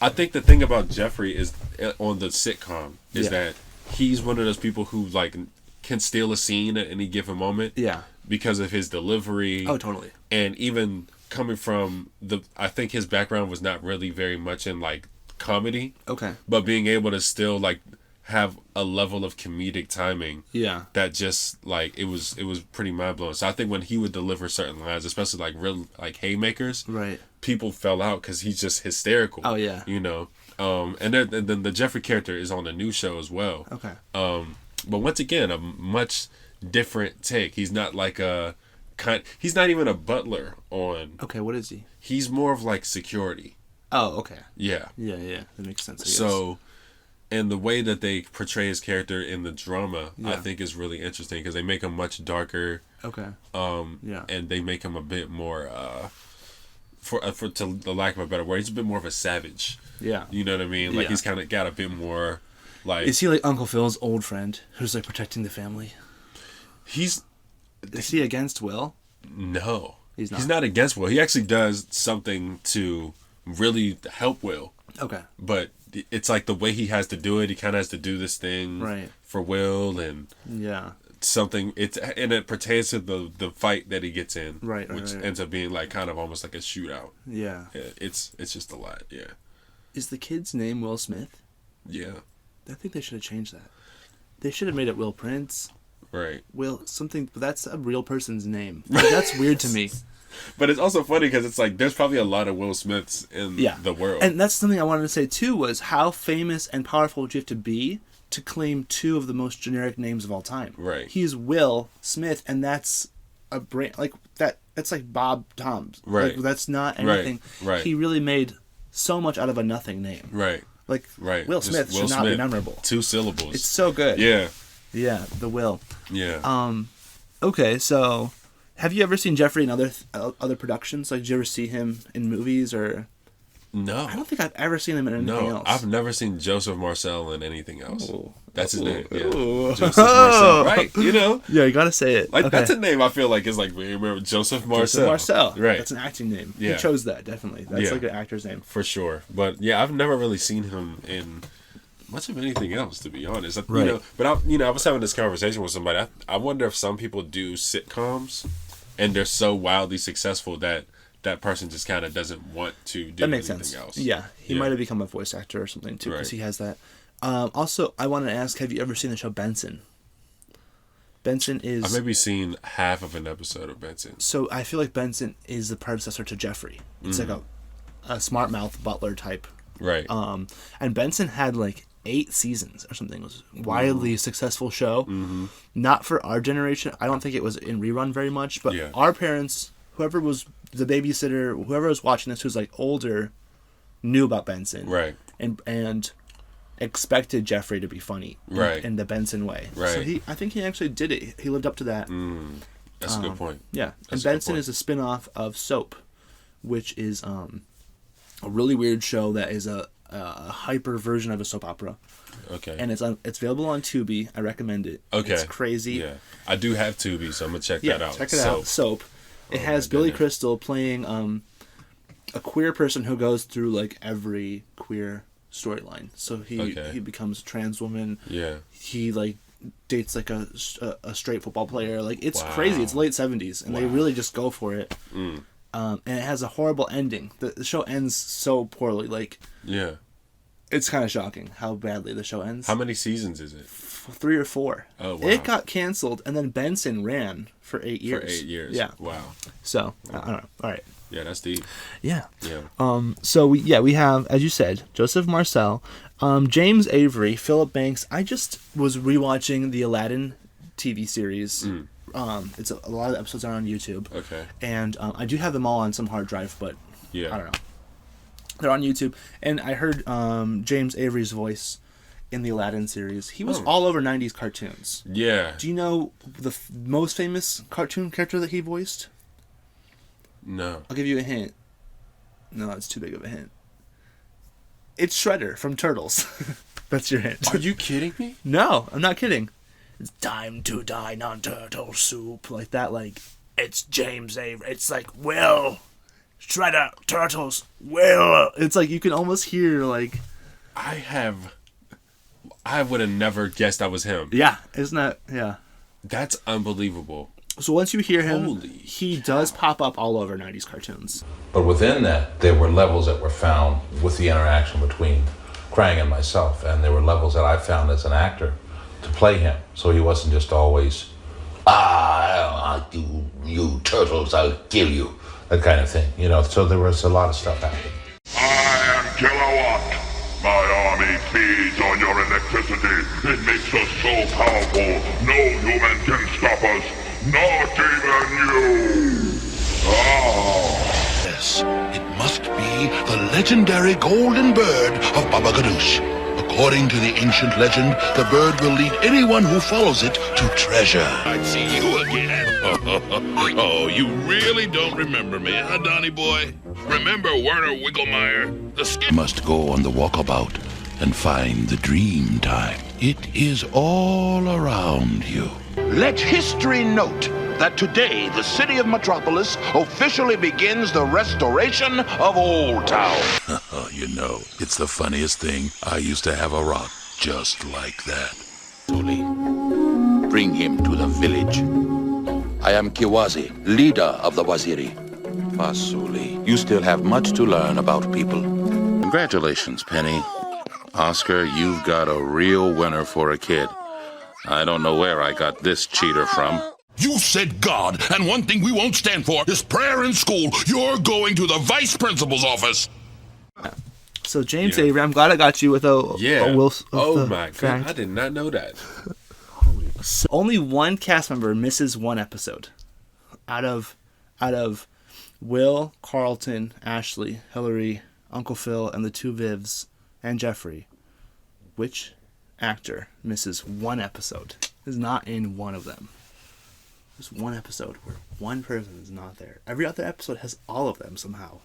I think the thing about Jeffrey is on the sitcom is that he's one of those people who like can steal a scene at any given moment. Yeah. Because of his delivery. Oh, totally. And even coming from I think his background was not really very much in like comedy. Okay. But being able to still like have a level of comedic timing. Yeah. That just like it was pretty mind blowing. So I think when he would deliver certain lines, especially like real like haymakers, right? People fell out because he's just hysterical. Oh yeah. You know. And then the Jeffrey character is on the new show as well. Okay. But once again, a much different take. He's not like he's not even a butler on. Okay, what is he? He's more of like security. Oh, okay. Yeah. Yeah. That makes sense. I guess. So, and the way that they portray his character in the drama, I think is really interesting because they make him much darker. Okay. Yeah. And they make him a bit more, for to the lack of a better word, he's a bit more of a savage. Yeah. You know what I mean? Like he's kind of got a bit more, like. Is he like Uncle Phil's old friend who's like protecting the family? Is he against Will? No. He's not. He's not against Will. He actually does something to really help Will. Okay. But it's like the way he has to do it. He kind of has to do this thing for Will and something. And it pertains to the fight that he gets in, which ends up being like kind of almost like a shootout. Yeah. It's just a lot. Yeah. Is the kid's name Will Smith? Yeah. I think they should have changed that. They should have made it Will Prince. Right. Will something. That's a real person's name. Like, that's weird to me. But it's also funny because it's like there's probably a lot of Will Smiths in the world. And that's something I wanted to say too, was how famous and powerful would you have to be to claim two of the most generic names of all time? Right. He's Will Smith, and that's a brand like that. That's like Bob Toms. Right. Like, that's not anything. Right. He really made so much out of a nothing name. Right. Like Will Smith Will should not be memorable. 2 syllables. It's so good. Yeah. Yeah. The Will. Yeah. Okay, so. Have you ever seen Jeffrey in other productions? Like, did you ever see him in movies or? No. I don't think I've ever seen him in anything else. I've never seen Joseph Marcel in anything else. Ooh. That's his name. Yeah. Ooh. Joseph Marcel. Right. You know? Yeah, you gotta say it. Like okay. That's a name I feel like is like, remember Joseph Marcel. Joseph Marcel. Right. That's an acting name. Yeah. He chose that, definitely. That's like an actor's name. For sure. But yeah, I've never really seen him in much of anything else, to be honest. Right. You know, but I was having this conversation with somebody. I wonder if some people do sitcoms and they're so wildly successful that that person just kind of doesn't want to do anything else. Yeah, he might have become a voice actor or something too, because he has that. Also, I wanted to ask, have you ever seen the show Benson? Benson is... I've maybe seen half of an episode of Benson. So I feel like Benson is the predecessor to Jeffrey. It's like a smart mouth butler type. Right. And Benson had like 8 seasons or something. It was a wildly successful show. Mm-hmm. Not for our generation. I don't think it was in rerun very much, but our parents, whoever was the babysitter, whoever was watching this who's like older, knew about Benson. Right. And expected Jeffrey to be funny. Right. In the Benson way. Right. So I think he actually did it. He lived up to that. That's a good point. Yeah. And Benson is a spin-off of Soap, which is a really weird show that is a hyper version of a soap opera. Okay. And it's available on Tubi. I recommend it. Okay. It's crazy. Yeah. I do have Tubi, so I'm going to check that out. Check it out. Soap. It has Billy Crystal playing a queer person who goes through like every queer storyline. So he becomes a trans woman. Yeah. He like dates like a straight football player. Like it's crazy. It's late 70s and they really just go for it. And it has a horrible ending. The show ends so poorly. Like it's kind of shocking how badly the show ends. How many seasons is it? 3 or 4. Oh wow. It got canceled and then Benson ran for 8 years. For 8 years. Yeah. Wow. So I don't know. All right. Yeah, that's deep. Yeah. Yeah. So we have, as you said, Joseph Marcel, James Avery, Philip Banks. I just was rewatching the Aladdin TV series. It's a lot of the episodes are on YouTube. Okay. And I do have them all on some hard drive, but I don't know. They're on YouTube, and I heard James Avery's voice in the Aladdin series. He was all over 90s cartoons. Yeah. Do you know the most famous cartoon character that he voiced? No. I'll give you a hint. No, it's too big of a hint. It's Shredder from Turtles. That's your hint. Are you kidding me? No, I'm not kidding. It's time to dine on turtle soup. Like that, like, it's James Avery. It's like, Will, Shredder, Turtles, Will. It's like, you can almost hear, like... I would have never guessed that was him. Yeah, isn't that... Yeah. That's unbelievable. So once you hear him, he does pop up all over 90s cartoons. But within that, there were levels that were found with the interaction between Krang and myself, and there were levels that I found as an actor to play him. So he wasn't just always, you turtles, I'll kill you, that kind of thing. You know, so there was a lot of stuff happening. I am Kilowatt. My army feeds on your electricity. It makes us so powerful, no human can stop us. Not even you! Yes, it must be the legendary golden bird of Baba Ganoush. According to the ancient legend, the bird will lead anyone who follows it to treasure. I see you again. Oh, you really don't remember me, huh, Donnie boy? Remember Werner Wigglemeyer? The skip Must go on the walkabout and find the dream time. It is all around you. Let history note that today the city of Metropolis officially begins the restoration of Old Town. You know, it's the funniest thing. I used to have a rock just like that. Tuli, bring him to the village. I am Kiwazi, leader of the Waziri. Masuli, you still have much to learn about people. Congratulations, Penny. Oscar, you've got a real winner for a kid. I don't know where I got this cheater from. You said God, and one thing we won't stand for is prayer in school. You're going to the vice principal's office. So James Avery, I'm glad I got you with a Will. My God, I did not know that. So only one cast member misses one episode. Out of Will, Carlton, Ashley, Hillary, Uncle Phil, and the two Vivs, and Jeffrey. Which actor misses one episode? Is not in one of them. There's one episode where one person is not there. Every other episode has all of them somehow.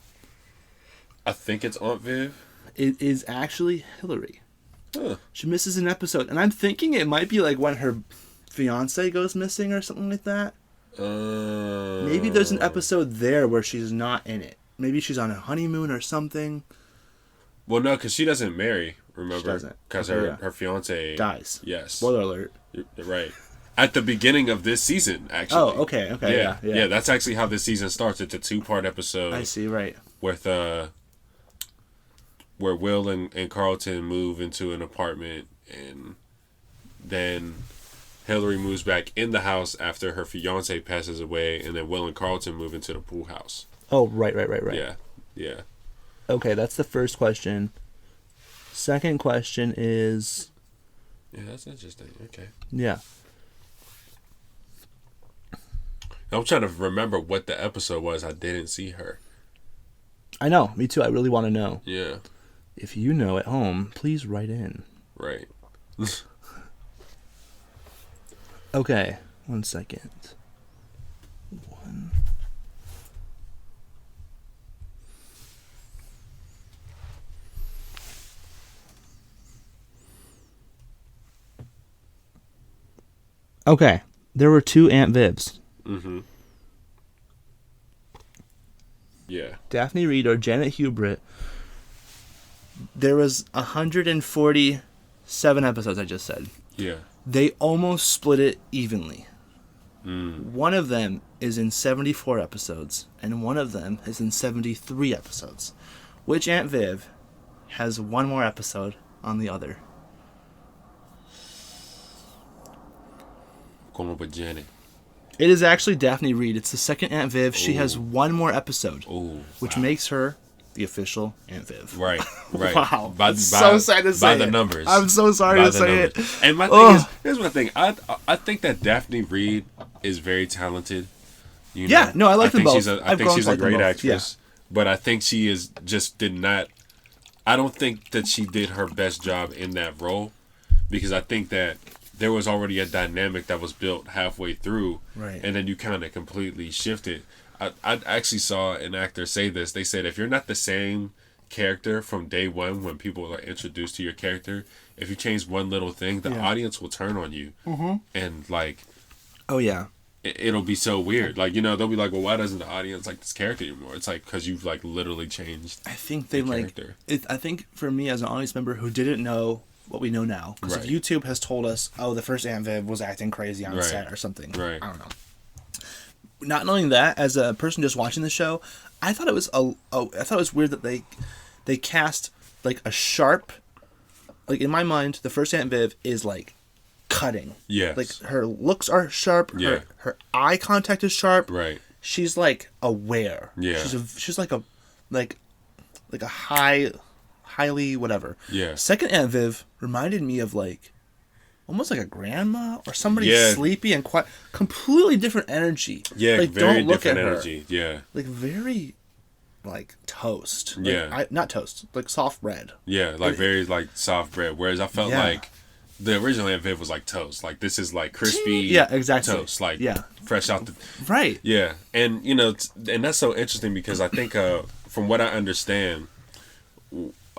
I think it's Aunt Viv. It is actually Hillary. Huh. She misses an episode, and I'm thinking it might be like when her fiance goes missing or something like that. Maybe there's an episode there where she's not in it. Maybe she's on a honeymoon or something. Well, no, because she doesn't marry, remember? She doesn't. Because her fiance dies. Yes. Spoiler alert. You're right. At the beginning of this season, actually. Oh, okay, yeah. Yeah, that's actually how this season starts. It's a 2-part episode. I see, right. With, where Will and Carlton move into an apartment, and then Hillary moves back in the house after her fiance passes away, and then Will and Carlton move into the pool house. Oh, right. Yeah. Okay, that's the first question. Second question is... Yeah, that's interesting. Okay. Yeah. I'm trying to remember what the episode was. I didn't see her. I know. Me too. I really want to know. Yeah. If you know at home, please write in. Right. Okay. 1 second. Okay. There were 2 Aunt Vivs. Mm-hmm. Yeah. Daphne Reed or Janet Hubert. There was 147 episodes, I just said. Yeah. They almost split it evenly. Mm. One of them is in 74 episodes, and one of them is in 73 episodes. Which Aunt Viv has one more episode on the other? Going with Janet. It is actually Daphne Reed. It's the second Aunt Viv. She has one more episode, which makes her the official Aunt Viv. Right, right. Wow. So sad to say by the it. numbers. I'm so sorry By to the say numbers. it. And my thing is, here's my thing. I think that Daphne Reed is very talented. You know? Yeah, no, I like them both. I think she's a great actress. Yeah. But I think she is just did not. I don't think that she did her best job in that role, because I think that there was already a dynamic that was built halfway through, Right. and then you kind of completely shifted. I actually saw an actor say this. They said if you're not the same character from day one when people are introduced to your character, if you change one little thing, the audience will turn on you, and like, oh yeah, it'll be so weird. Like, you know, they'll be like, well, why doesn't the audience like this character anymore? It's like because you've like literally changed. I think they like it. I think for me as an audience member who didn't know what we know now, because Right. YouTube has told us, oh, the first Aunt Viv was acting crazy on Right. set or something. Right. I don't know. Not knowing that, as a person just watching the show, I thought it was I thought it was weird that they cast like a sharp, like in my mind, the first Aunt Viv is like cutting. Yes. Like her looks are sharp. Yeah. Her eye contact is sharp. Right. She's like aware. Yeah. She's like a highly whatever. Yeah. Second Aunt Viv reminded me of like almost like a grandma or somebody Yeah. sleepy and quiet. Completely different energy. Yeah, like, very don't look different at her. energy. Yeah. Like very like toast. Like, Yeah. not toast. Like soft bread. Yeah, like very like soft bread. Whereas I felt Yeah. like the original Aunt Viv was like toast. Like this is like crispy. Yeah, exactly. Toast. Like Yeah. fresh out the. Right. Yeah, and you know, and that's so interesting because I think from what I understand,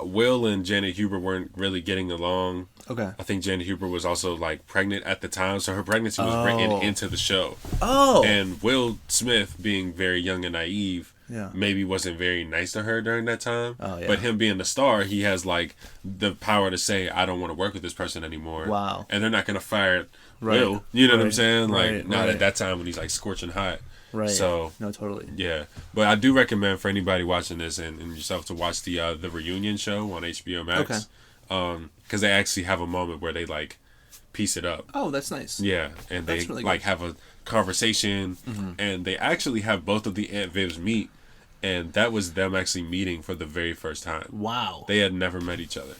Will and Janet Hubert weren't really getting along. Okay. I think Janet Hubert was also like pregnant at the time, so her pregnancy was written into the show. Oh. And Will Smith, being very young and naive, Yeah. maybe wasn't very nice to her during that time. Oh, yeah. But him being the star, he has like the power to say, I don't want to work with this person anymore. Wow. And they're not going to fire Right. Will. You know what I'm Right. saying? Like, Right. not Right. at that time when he's like scorching hot. Right. So, no, totally. yeah. But I do recommend for anybody watching this and yourself to watch the reunion show on HBO Max. Okay. Because they actually have a moment where they like piece it up. Oh, that's nice. Yeah, and That's they really like good. have a conversation, Mhm. and they actually have both of the Aunt Vivs meet, and that was them actually meeting for the very first time. Wow. They had never met each other.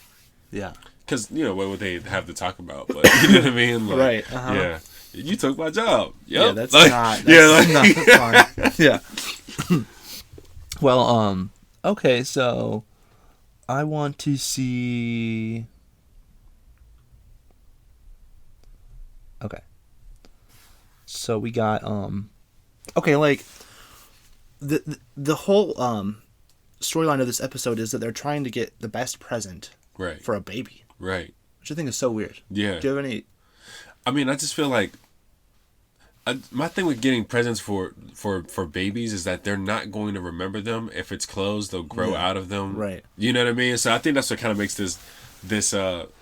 Yeah. Because, you know, what would they have to talk about? But, you know what I mean? Like, Right, uh-huh. Yeah. You took my job. Yep. Yeah, that's like, not. That's yeah, like, not fun. Yeah. Well, okay, so I want to see. Okay. So we got okay, like the whole storyline of this episode is that they're trying to get the best present Right. for a baby. Right. Which I think is so weird. Yeah. Do you have any? I mean, I just feel like my thing with getting presents for babies is that they're not going to remember them. If it's closed, they'll grow Yeah. out of them. Right. You know what I mean? So I think that's what kind of makes this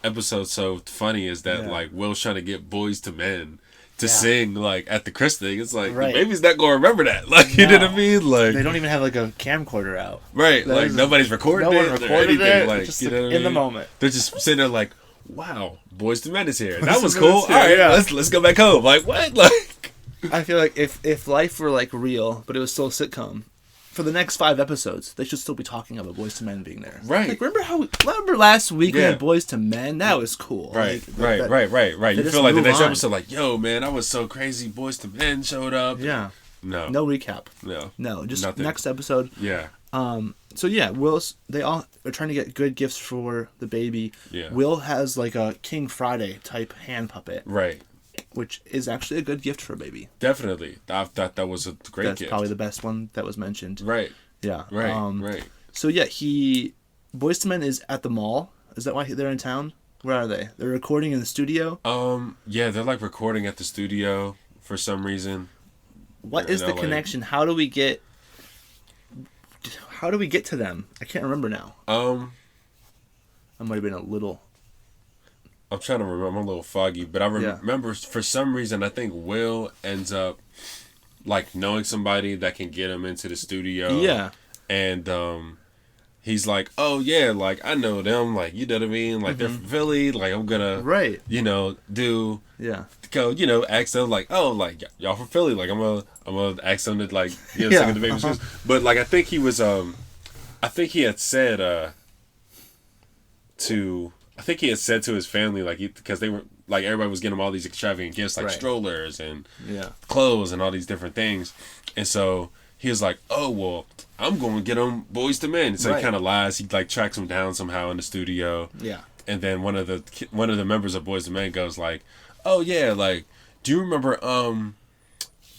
episode so funny is that Yeah. like Will's trying to get boys to men to Yeah. sing like at the christening. It's like Right. the baby's not going to remember that. Like you know what I mean? Like They don't even have like a camcorder out. right. That Like is- nobody's recording no it one or recorded anything. it, Like just you know what I in the mean? moment. They're just sitting there like, wow, Boys to Men is here. Boyz That II was Men cool. is here, All right, yeah. let's go back home. Like what? Like I feel like if life were like real, but it was still a sitcom, for the next 5 episodes, they should still be talking about Boys to Men being there. Right. Like, remember last week we Yeah. had Boys to Men? That was cool. Right, Like, right. they You just feel like the move next on. episode, like, yo, man, that was so crazy. Boys to Men showed up. Yeah. No. No recap. No. Just Nothing. next episode. Yeah. So yeah, they all are trying to get good gifts for the baby. Yeah. Will has like a King Friday type hand puppet. Right. Which is actually a good gift for a baby. Definitely. I thought that was a great That's gift. probably the best one that was mentioned. Right. Yeah. Right. Right. So yeah, Boys to Men is at the mall. Is that why they're in town? Where are they? They're recording in the studio. Yeah, they're like recording at the studio for some reason. What They're is in the LA. connection? How do we get how do we get to them? I can't remember now. I might have been a little. I'm trying to remember. I'm a little foggy, but I remember for some reason I think Will ends up like knowing somebody that can get him into the studio. Yeah. And he's like, oh yeah, like I know them, like you know what I mean, like they're from Philly, like I'm gonna go, ask them like, oh, like y'all from Philly, like I'm gonna ask them to like sing in the baby's shoes. But like I think he was I think he had said to his family, like, because they were like, everybody was getting him all these extravagant gifts, like strollers and clothes and all these different things, and so he was like, oh well, I'm going to get them Boys to Men. So he kind of lies. He like tracks them down somehow in the studio. Yeah. And then one of the members of Boys to Men goes like, oh yeah, like, do you remember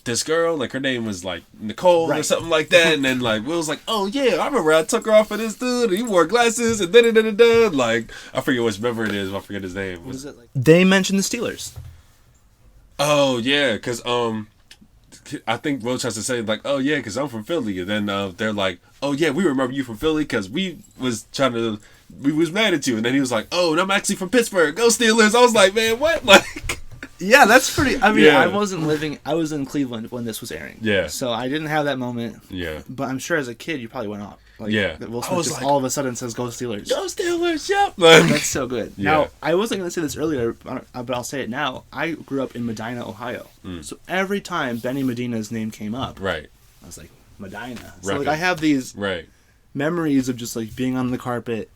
this girl, like her name was like Nicole or something like that, and then like Will's like, oh yeah, I remember I took her off for this dude, and he wore glasses, and da like I forget which member it is, I forget his name. Was it like they mentioned the Steelers? Oh yeah, because I think Will tries to say like, oh yeah, because I'm from Philly, and then they're like, oh yeah, we remember you from Philly because we was mad at you, and then he was like, oh, and I'm actually from Pittsburgh, go Steelers. I was like, man, what, like. Yeah, that's pretty. I mean, I was in Cleveland when this was airing. Yeah. So I didn't have that moment. Yeah. But I'm sure as a kid, you probably went off. Like, yeah. Will Smith just like, all of a sudden says, go Steelers. Go Steelers, yep. That's so good. Yeah. Now, I wasn't going to say this earlier, but I'll say it now. I grew up in Medina, Ohio. So every time Benny Medina's name came up, I was like, Medina. So like, I have these memories of just like being on the carpet,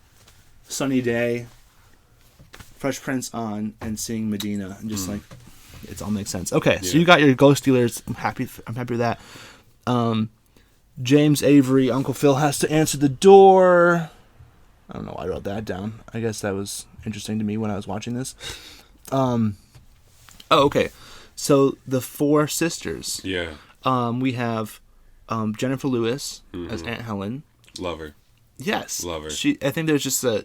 sunny day, Fresh Prince on, and seeing Medina, and just like it all makes sense. Okay, so you got your Go Steelers. I'm happy with that. James Avery, Uncle Phil has to answer the door. I don't know why I wrote that down. I guess that was interesting to me when I was watching this. Okay. So the four sisters. Yeah. We have Jennifer Lewis as Aunt Helen. Love her. Yes. Love her. I think there's just a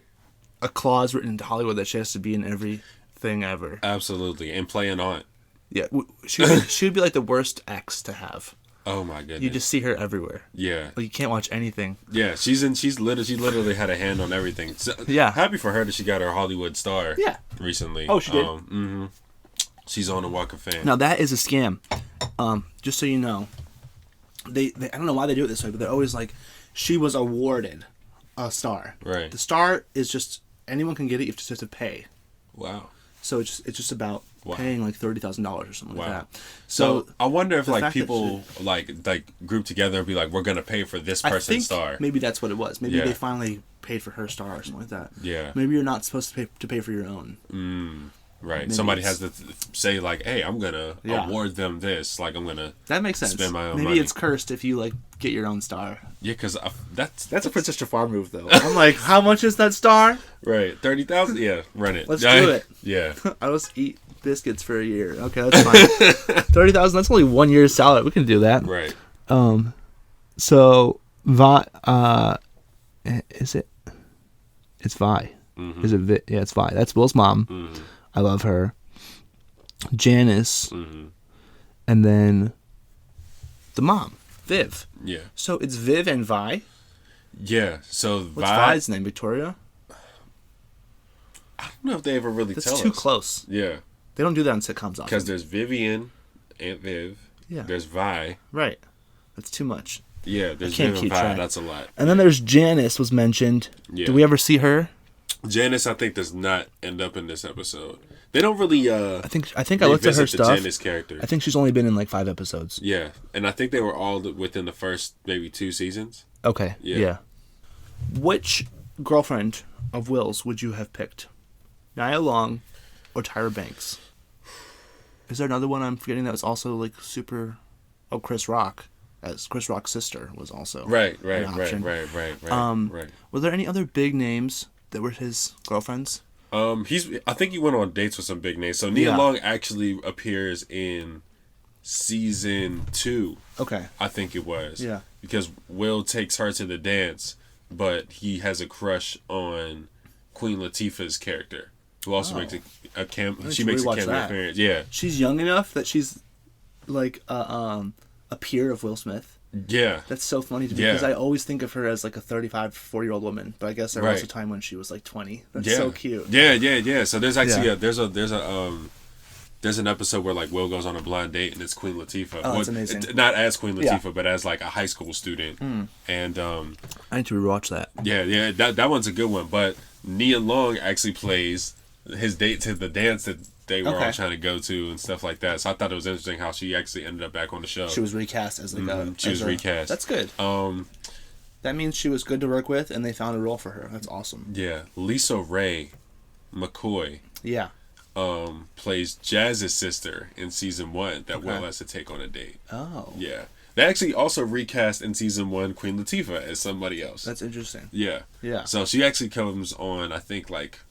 clause written into Hollywood that she has to be in everything ever. Absolutely. And play an aunt. Yeah. She would be like the worst ex to have. Oh my goodness. You just see her everywhere. Yeah. Like you can't watch anything. Yeah, she literally had a hand on everything. So, happy for her that she got her Hollywood star. Yeah. Recently. Oh, she did. She's on the Walk of Fame. Now that is a scam. Just so you know, they I don't know why they do it this way, but they're always like, she was awarded a star. Right. The star is just anyone can get it. You just have to pay. Wow. So it's just about paying like $30,000 or something like that. So I wonder if like people like group together and be like, we're gonna pay for this person's star. Maybe that's what it was. Maybe they finally paid for her star or something like that. Yeah. Maybe you're not supposed to pay for your own. Right. Maybe somebody has to say like, hey, I'm gonna award them this. Like I'm gonna that makes sense. Spend my own Maybe money. It's cursed if you like get your own star. Yeah, because that's a Princess Jafar move though. I'm like, how much is that star? Right, 30,000. Yeah, run it. Let's do it. Yeah. I'll just eat biscuits for a year. Okay, that's fine. 30,000. That's only 1 year's salary. We can do that. Right. So Vi, is it? It's Vi. Mm-hmm. Is it? Yeah, it's Vi. That's Will's mom. Mm-hmm. I love her. Janice. Mm-hmm. And then the mom, Viv. Yeah. So it's Viv and Vi? Yeah. So what's Vi's name? Victoria? I don't know if they ever really tell us. That's too close. Yeah. They don't do that in sitcoms often. Because there's Vivian, Aunt Viv. Yeah. There's Vi. Right. That's too much. Yeah, there's I can't Viv keep and Vi. track. That's a lot. And then there's Janice was mentioned. Yeah. Do we ever see her? Janice, I think, does not end up in this episode. They don't really. I think I looked at her stuff. The Janice character. I think she's only been in like 5 episodes. Yeah, and I think they were all within the first maybe 2 seasons. Okay. Yeah. Which girlfriend of Will's would you have picked? Nia Long or Tyra Banks? Is there another one I'm forgetting that was also like super? Oh, Chris Rock, as Chris Rock's sister was also right. Right. Were there any other big names that were his girlfriends? I think he went on dates with some big names. So Nia Long actually appears in season 2. Okay. I think it was. Yeah. Because Will takes her to the dance, but he has a crush on Queen Latifah's character, who also makes a cameo appearance. Yeah. She's young enough that she's like a peer of Will Smith. Yeah. That's so funny to me because I always think of her as like a 35, 40-year-old woman, but I guess there was a time when she was like 20. That's so cute. Yeah. So there's actually there's an episode where like Will goes on a blind date and it's Queen Latifah. Oh, that's amazing. Not as Queen Latifah, but as like a high school student. And I need to rewatch that. Yeah, that one's a good one. But Nia Long actually plays his date to the dance that they were all trying to go to and stuff like that. So I thought it was interesting how she actually ended up back on the show. She was recast as like she was recast. That's good. That means she was good to work with, and they found a role for her. That's awesome. Yeah, Lisa Ray McCoy. Yeah. Plays Jazz's sister in season 1 that Will has to take on a date. Oh. Yeah. They actually also recast in season 1 Queen Latifah as somebody else. That's interesting. Yeah. Yeah. So she actually comes on, I think, like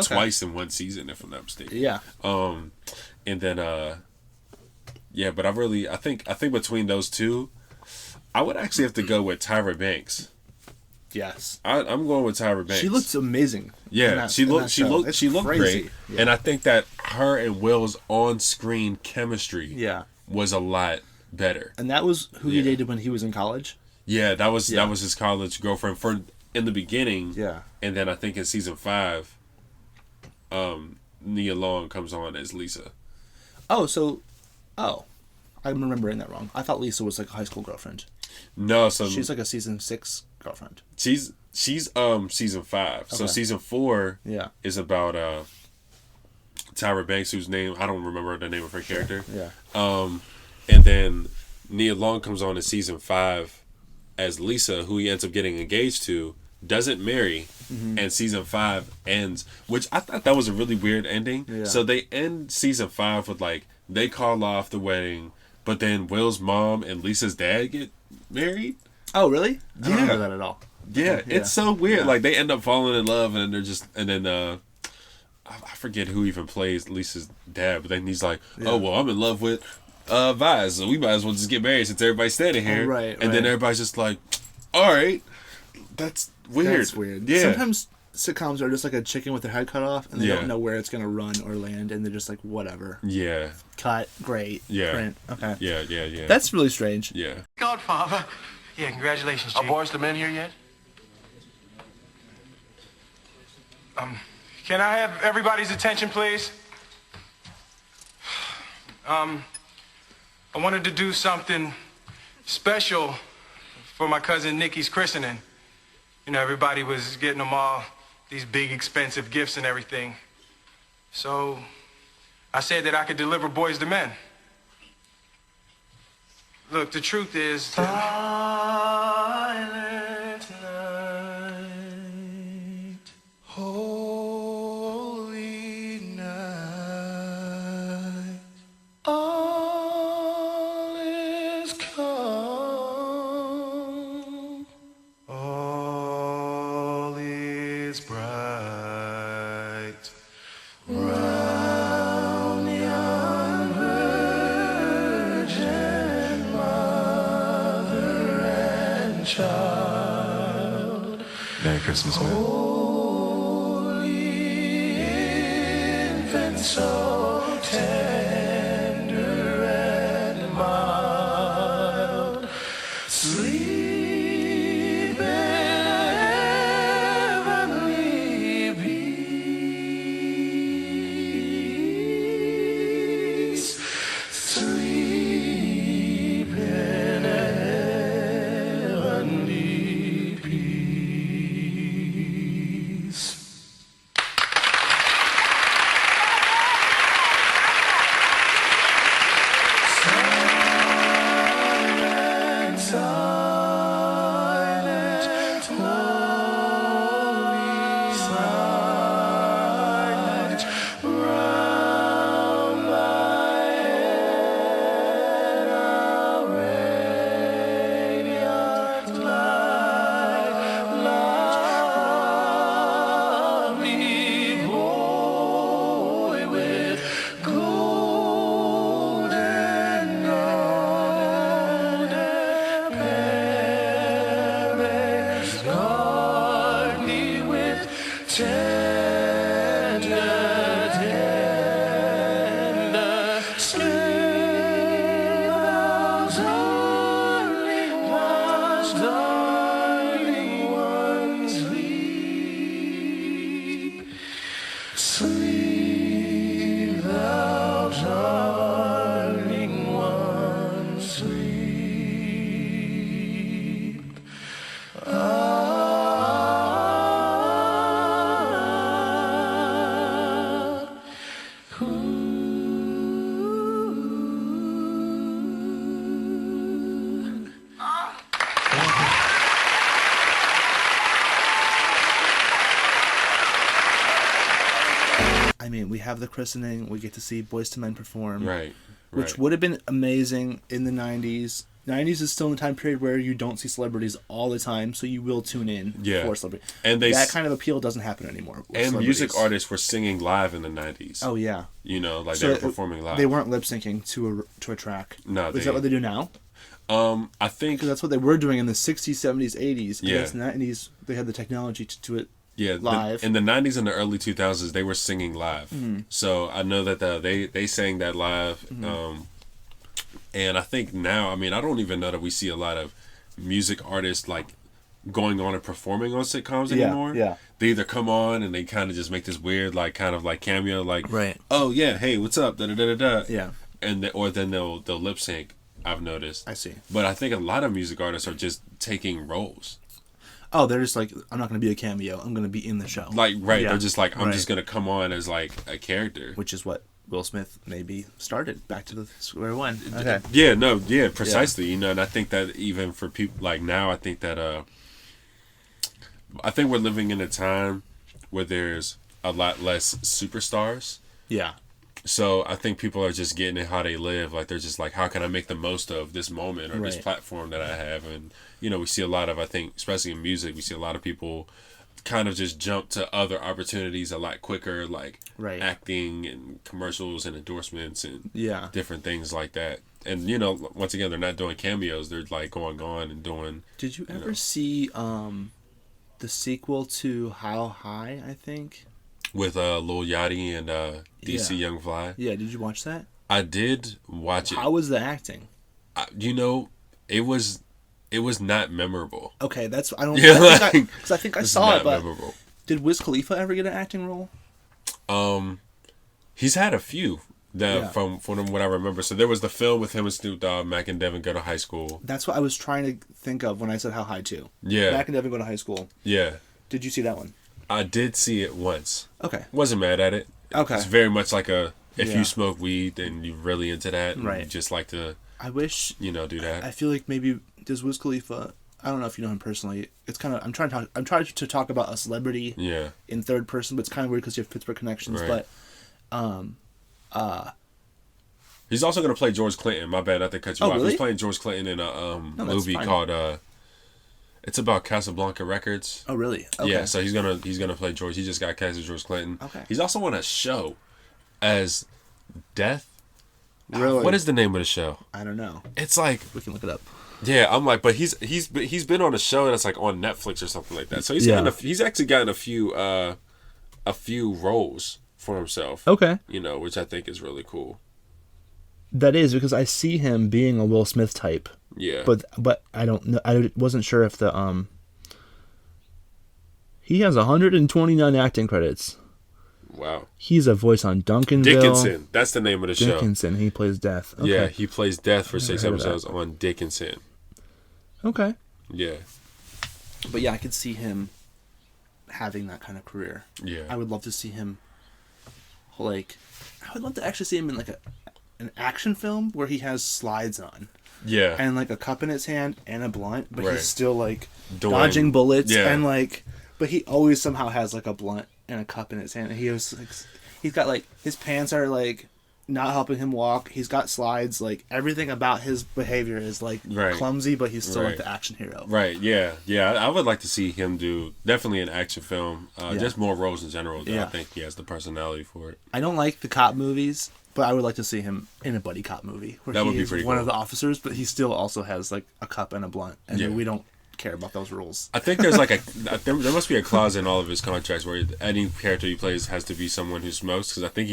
twice in one season, if I'm not mistaken. Yeah. And then but I think between those two, I would actually have to go with Tyra Banks. Yes. I'm going with Tyra Banks. She looks amazing. Yeah, she looked great. Yeah. And I think that her and Will's on-screen chemistry was a lot better. And that was who he dated when he was in college? Yeah, that was his college girlfriend in the beginning. Yeah. And then I think in season 5, Nia Long comes on as Lisa. I'm remembering that wrong. I thought Lisa was like a high school girlfriend. No, so she's like a season 6 girlfriend. She's season 5. So season 4 is about Tyra Banks, whose name I don't remember the name of her character. Yeah. And then Nia Long comes on in season 5 as Lisa, who he ends up getting engaged to, doesn't marry, and season 5 ends, which I thought that was a really weird ending. Yeah. So they end season 5 with like they call off the wedding, but then Will's mom and Lisa's dad get married. Oh, really? I don't remember that at all. Yeah, it's so weird. Yeah. Like they end up falling in love, and they're just, and then I forget who even plays Lisa's dad, but then he's like, "Oh well, I'm in love with Vise, so we might as well just get married since everybody's standing here." Right. And then everybody's just like, "All right, that's weird." That's weird. Yeah. Sometimes sitcoms are just like a chicken with their head cut off, and they don't know where it's gonna run or land, and they're just like, whatever. Yeah. Cut. Great. Yeah. Print. Okay. Yeah. That's really strange. Yeah. Godfather. Yeah, congratulations, Chief. Are boys the men here yet? Can I have everybody's attention, please? I wanted to do something special for my cousin Nikki's christening. You know, everybody was getting them all these big, expensive gifts and everything. So I said that I could deliver boys to men. Look, the truth is... Silent night, holy night, all is calm, all is bright, round the unvirgin mother and child. Merry Christmas, man. Holy infant, so tender and mild, sleep in heavenly peace, sleep in heavenly peace. Silent, silent. darling one, sleep. Sleep, thou darling one, sleep. I mean, we have the christening. We get to see Boyz II Men perform, Right. Which would have been amazing in the '90s. '90s is still in the time period where you don't see celebrities all the time, so you will tune in for celebrity. And that kind of appeal doesn't happen anymore. with And music celebrities. artists were singing live in the 90s. Oh yeah. You know, like So they were performing live. They weren't lip syncing to a track. No, Is that what they do now? I think that's what they were doing in the '60s, '70s, '80s. Yeah. And in the '90s, they had the technology to do it. Yeah, live. In the 90s and the early 2000s, they were singing live. Mhm. So I know that they sang that live. Mhm. And I think now, I mean, I don't even know that we see a lot of music artists like going on and performing on sitcoms Yeah, anymore. yeah. They either come on and they kind of just make this weird, like, kind of like cameo, like, Right. oh yeah, hey, what's up? Da da da da da. Yeah. And or then they'll lip sync. I've noticed. I see. But I think a lot of music artists are just taking roles. Oh, they're just like, I'm not going to be a cameo. I'm going to be in the show. Like, right. Yeah. They're just like, I'm Right. just going to come on as like a character. Which is what Will Smith maybe started. Back to the square one. Okay. Yeah, no, yeah, precisely. You know, and I think that even for people like now, I think that I think we're living in a time where there's a lot less superstars. Yeah. So I think people are just getting it how they live. Like they're just like, how can I make the most of this moment or this Right. platform that I have? And you know, we see a lot of, I think, especially in music, we see a lot of people kind of just jump to other opportunities a lot quicker, like Right. acting and commercials and endorsements and Yeah. different things like that. And you know, once again, they're not doing cameos; they're like going on and doing. Did you ever see the sequel to How High, I think? With Lil Yachty and DC Young Fly. Yeah, did you watch that? I did watch it. How was the acting? You know, it was not memorable. Okay, that's I don't. Yeah, I like, think I it's saw not it, but memorable. did Wiz Khalifa ever get an acting role? He's had a few that Yeah. from what I remember. So there was the film with him and Snoop Dogg, Mac and Devin Go to High School. That's what I was trying to think of when I said How High too. Yeah. Mac and Devin Go to High School. Yeah. Did you see that one? I did see it once. Okay. Wasn't mad at it. Okay. It's very much like if Yeah. you smoke weed and you're really into that and Right. you just like to I wish do that. I feel like maybe does Wiz Khalifa. I don't know if you know him personally. It's kind of I'm trying to talk about a celebrity. Yeah. In third person, but it's kind of weird because you have Pittsburgh connections. Right. But He's also going to play George Clinton. My bad, not to cut you Oh, off. really? He's playing George Clinton in a No, that's movie fine. called it's about Casablanca Records. Oh, really? Okay. Yeah, so he's gonna play George. He just got cast as George Clinton. Okay. He's also on a show as Death. Really? What is the name of the show? I don't know. It's like we can look it up. Yeah, I'm like, but he's been on a show that's like on Netflix or something like that. So he's he's actually gotten a few roles for himself. Okay. You know, which I think is really cool. That is because I see him being a Will Smith type. Yeah. But I don't know. I wasn't sure if the he has 129 acting credits. Wow. He's a voice on Duncanville. Dickinson. That's the name of the show. Dickinson. He plays Death. Okay. Yeah, he plays Death for I've 6 never heard of episodes on Dickinson. Okay. Yeah. But yeah, I could see him having that kind of career. Yeah. I would love to see him I would love to actually see him in like an action film where he has slides on. Yeah. And like a cup in his hand and a blunt, but Right. he's still like Doing- dodging bullets yeah. and but he always somehow has like a blunt and a cup in his hand. And he's got like his pants are like not helping him walk. He's got slides. Like everything about his behavior is like Right. clumsy, but he's still like Right. the action hero. Right, yeah. Yeah, I would like to see him do definitely an action film. Yeah. Just more roles in general. Though. Yeah. I think he has the personality for it. I don't like the cop movies, but I would like to see him in a buddy cop movie where That would he be is pretty one cool. of the officers, but he still also has like a cup and a blunt, and Yeah. we don't care about those rules. I think there's like there must be a clause in all of his contracts where any character he plays has to be someone who smokes, because I think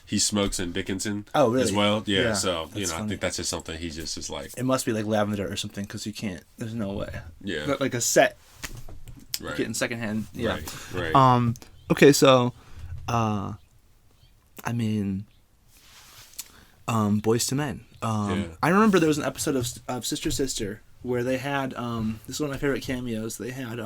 he smokes in Dickinson. Oh, really? As well. Yeah. So That's I funny. think that's just something he just is like. It must be like Lavender or something, because you can't. There's no way. Yeah. But like a set. Right. Getting secondhand. Yeah. Right. Okay, so, I mean, Boys to Men. I remember there was an episode of Sister Sister where they had this is one of my favorite cameos. They had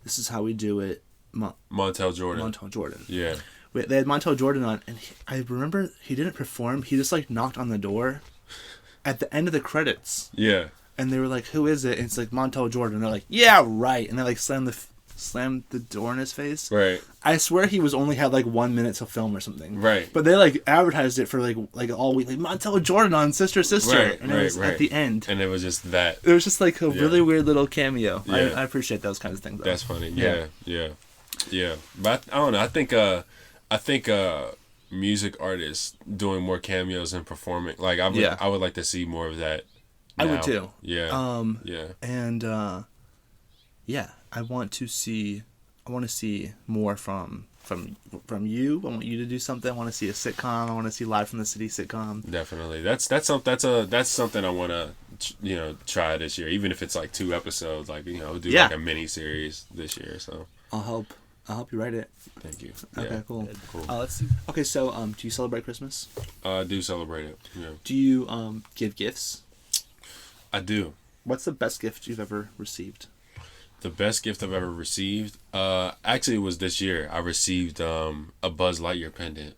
This Is How We Do It. Montel Jordan. Montel Jordan. Yeah. They had Montel Jordan on, and I remember he didn't perform. He just like knocked on the door at the end of the credits. Yeah. And they were like, "Who is it?" And it's like Montel Jordan. And they're like, "Yeah, right." And they like slammed the door in his face. Right. I swear he only had like 1 minute to film or something. Right. But they like advertised it for like all week, like Montel Jordan on Sister Sister. Right. And it was at the end. And it was just that. It was just like a really weird little cameo. Yeah. I appreciate those kinds of things. Though. That's funny. Yeah. But I don't know. I think music artists doing more cameos and performing, like I would like to see more of that. I would now. too. Yeah. Yeah. And I want to see more from you. I want you to do something. I want to see a sitcom. I want to see Live from the City sitcom. Definitely. That's something I want to try this year, even if it's like 2 episodes, like do like a mini series this year. So I'll help you write it. Thank you. Okay, Yeah. cool. Cool. Let's see. Okay, so do you celebrate Christmas? I do celebrate it. Yeah. Do you give gifts? I do. What's the best gift you've ever received? The best gift I've ever received, actually, it was this year. I received a Buzz Lightyear pendant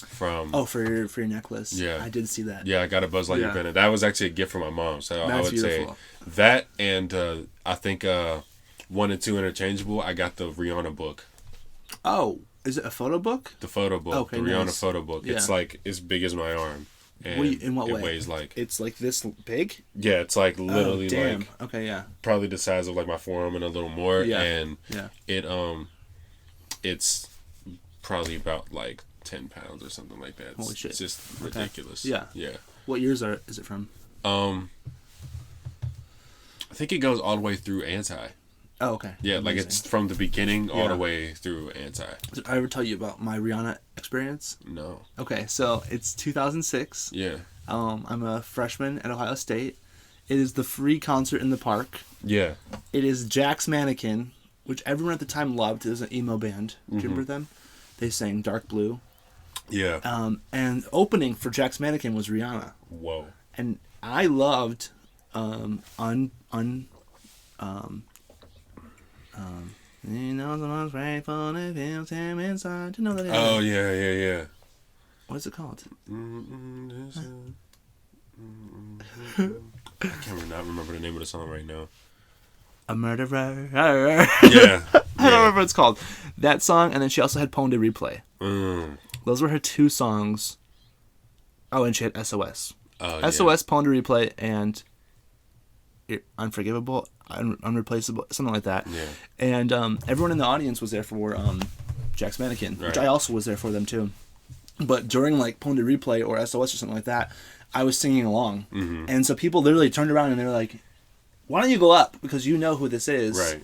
from. Oh, for your necklace. Yeah, I did see that. Yeah, I got a Buzz Lightyear pendant. That was actually a gift from my mom. So That's I would beautiful. say that, and I think 1 and 2 interchangeable. I got the Rihanna book. Oh, is it a photo book? The photo book. Okay, the Rihanna nice. photo book. Yeah. It's like as big as my arm. And in what way? It weighs like. It's like this big? Yeah, it's like literally damn. like. Okay, yeah. Probably the size of like my forearm and a little more. Yeah. And yeah. It's probably about like 10 pounds or something like that. Holy shit. It's just ridiculous. Yeah. Yeah. What years is it from? I think it goes all the way through Anti. Oh, okay. Yeah, Amazing. like it's from the beginning all Yeah. the way through Anti. Did I ever tell you about my Rihanna experience? No. Okay, so it's 2006. Yeah. I'm a freshman at Ohio State. It is the free concert in the park. Yeah. It is Jack's Mannequin, which everyone at the time loved. It was an emo band. Do you remember them? They sang Dark Blue. Yeah. And opening for Jack's Mannequin was Rihanna. Whoa. And I loved you know the most grateful it feels him inside. Do you know that? Oh, yeah. What is it called? I cannot remember the name of the song right now. A murderer. Yeah. I don't remember what it's called. That song, and then she also had Pone de Replay. Those were her 2 songs. Oh, and she had SOS. Oh, SOS, Pone de Replay, and Unforgivable, Unreplaceable, something like that. Yeah. And everyone in the audience was there for Jack's Mannequin, which I also was there for them too. But during like Pone de Replay or SOS or something like that, I was singing along. Mm-hmm. And so people literally turned around and they were like, "Why don't you go up? Because you know who this is. Right.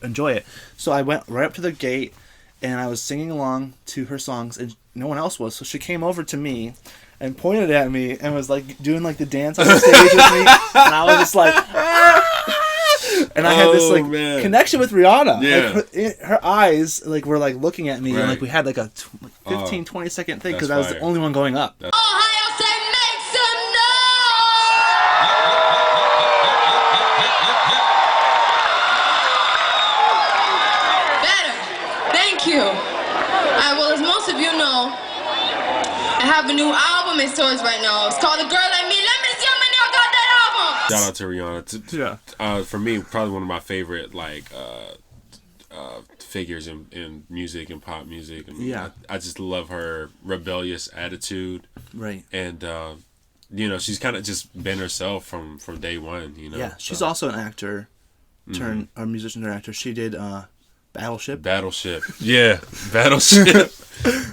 Enjoy it." So I went right up to the gate and I was singing along to her songs and no one else was. So she came over to me and pointed at me and was like doing like the dance on the stage with me. And I was just like, and I had this like connection with Rihanna. Yeah. Like her eyes like were like looking at me Right. and like we had like a 15, 20 second thing because that's I was the fire. only one going up. Thank you. Well, as most of you know, I have a new album in stores right now. It's called A Girl Like Me. Let me see how many y'all got that album. Shout out to Rihanna. For me, probably one of my favorite figures in music and pop music. I mean, Yeah. I just love her rebellious attitude. Right. And she's kind of just been herself from day one. Yeah, she's also an actor, a musician or actor. She did Battleship. Yeah, Battleship.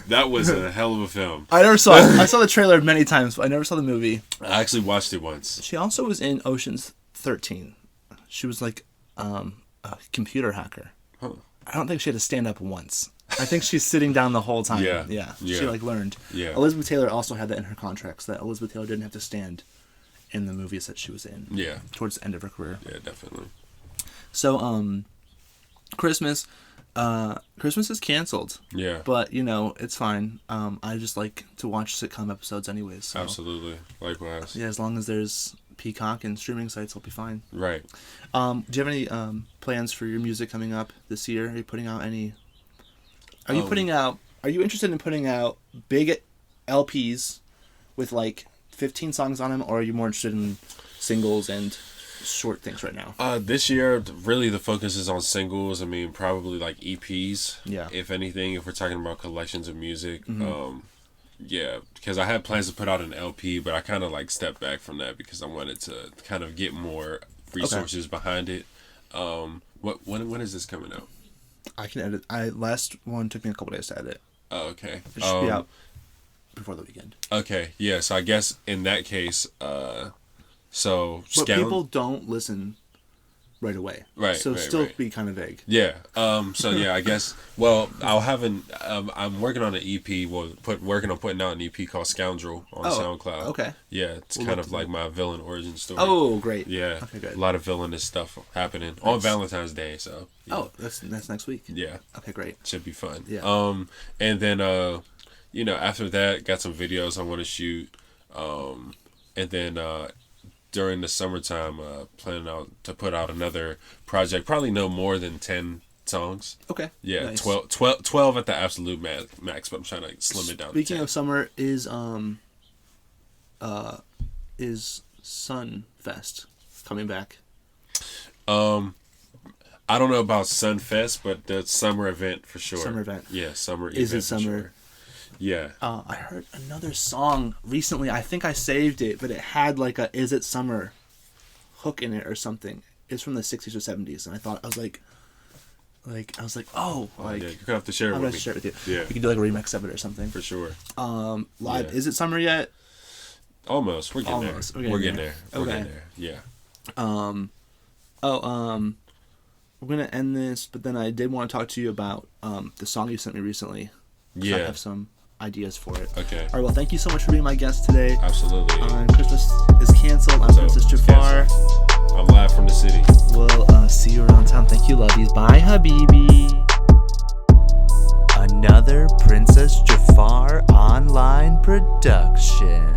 That was a hell of a film. I never saw it. I saw the trailer many times, but I never saw the movie. I actually watched it once. She also was in Ocean's 13. She was like a computer hacker. Huh. I don't think she had to stand up once. I think she's sitting down the whole time. Yeah. She like learned. Yeah. Elizabeth Taylor also had that in her contracts, that Elizabeth Taylor didn't have to stand in the movies that she was in. Yeah. Towards the end of her career. Yeah, definitely. So, Christmas is canceled. Yeah. But, you know, it's fine. I just like to watch sitcom episodes anyways. So. Absolutely. Likewise. Yeah, as long as there's Peacock and streaming sites, I'll be fine. Right. Do you have any plans for your music coming up this year? Are you putting out any... Are you interested in putting out big LPs with like 15 songs on them, or are you more interested in singles and short things right now? This year, really the focus is on singles. I mean, probably like EPs. Yeah. If anything, if we're talking about collections of music. Mm-hmm. Yeah, because I had plans to put out an LP, but I kind of like stepped back from that because I wanted to kind of get more resources behind it. When is this coming out? I can edit. Last one took me a couple days to edit. Oh, okay. It should be out before the weekend. Okay, yeah. So I guess in that case, but people don't listen right away. Right. So still be kind of vague. Yeah. So yeah, I guess. Well, I'll have I'm working on an EP. Working on putting out an EP called Scoundrel on SoundCloud. Okay. Yeah, it's kind of like my villain origin story. Oh, great. Yeah. Okay, good. A lot of villainous stuff happening on Valentine's Day. So. Yeah. Oh, that's next week. Yeah. Okay, great. Should be fun. Yeah. And then after that, got some videos I want to shoot. And then during the summertime, planning out to put out another project. Probably no more than 10 songs. Okay. Yeah, nice. 12 at the absolute max, but I'm trying to slim it down. Speaking of summer, is Sunfest coming back? I don't know about Sunfest, but the summer event for sure. Summer event. Yeah, summer event. Is it summer? Sure. Yeah. I heard another song recently. I think I saved it, but it had like a "Is It Summer" hook in it or something. It's from the 60s or 70s, and I was like, oh, like yeah, you're gonna have to share it with me. I'm gonna share it with you. Yeah. You can do like a remix of it or something. For sure. Live. Yeah. Is it summer yet? Almost. We're getting there. We're getting there. We're Okay. getting there. Yeah. We're gonna end this, but then I did want to talk to you about the song you sent me recently. Yeah. I have some ideas for it. Okay. All right. Well, thank you so much for being my guest today. Absolutely. Christmas is canceled. I'm Princess Jafar. I'm live from the city. We'll see you around town. Thank you, lovies. Bye, Habibi. Another Princess Jafar online production.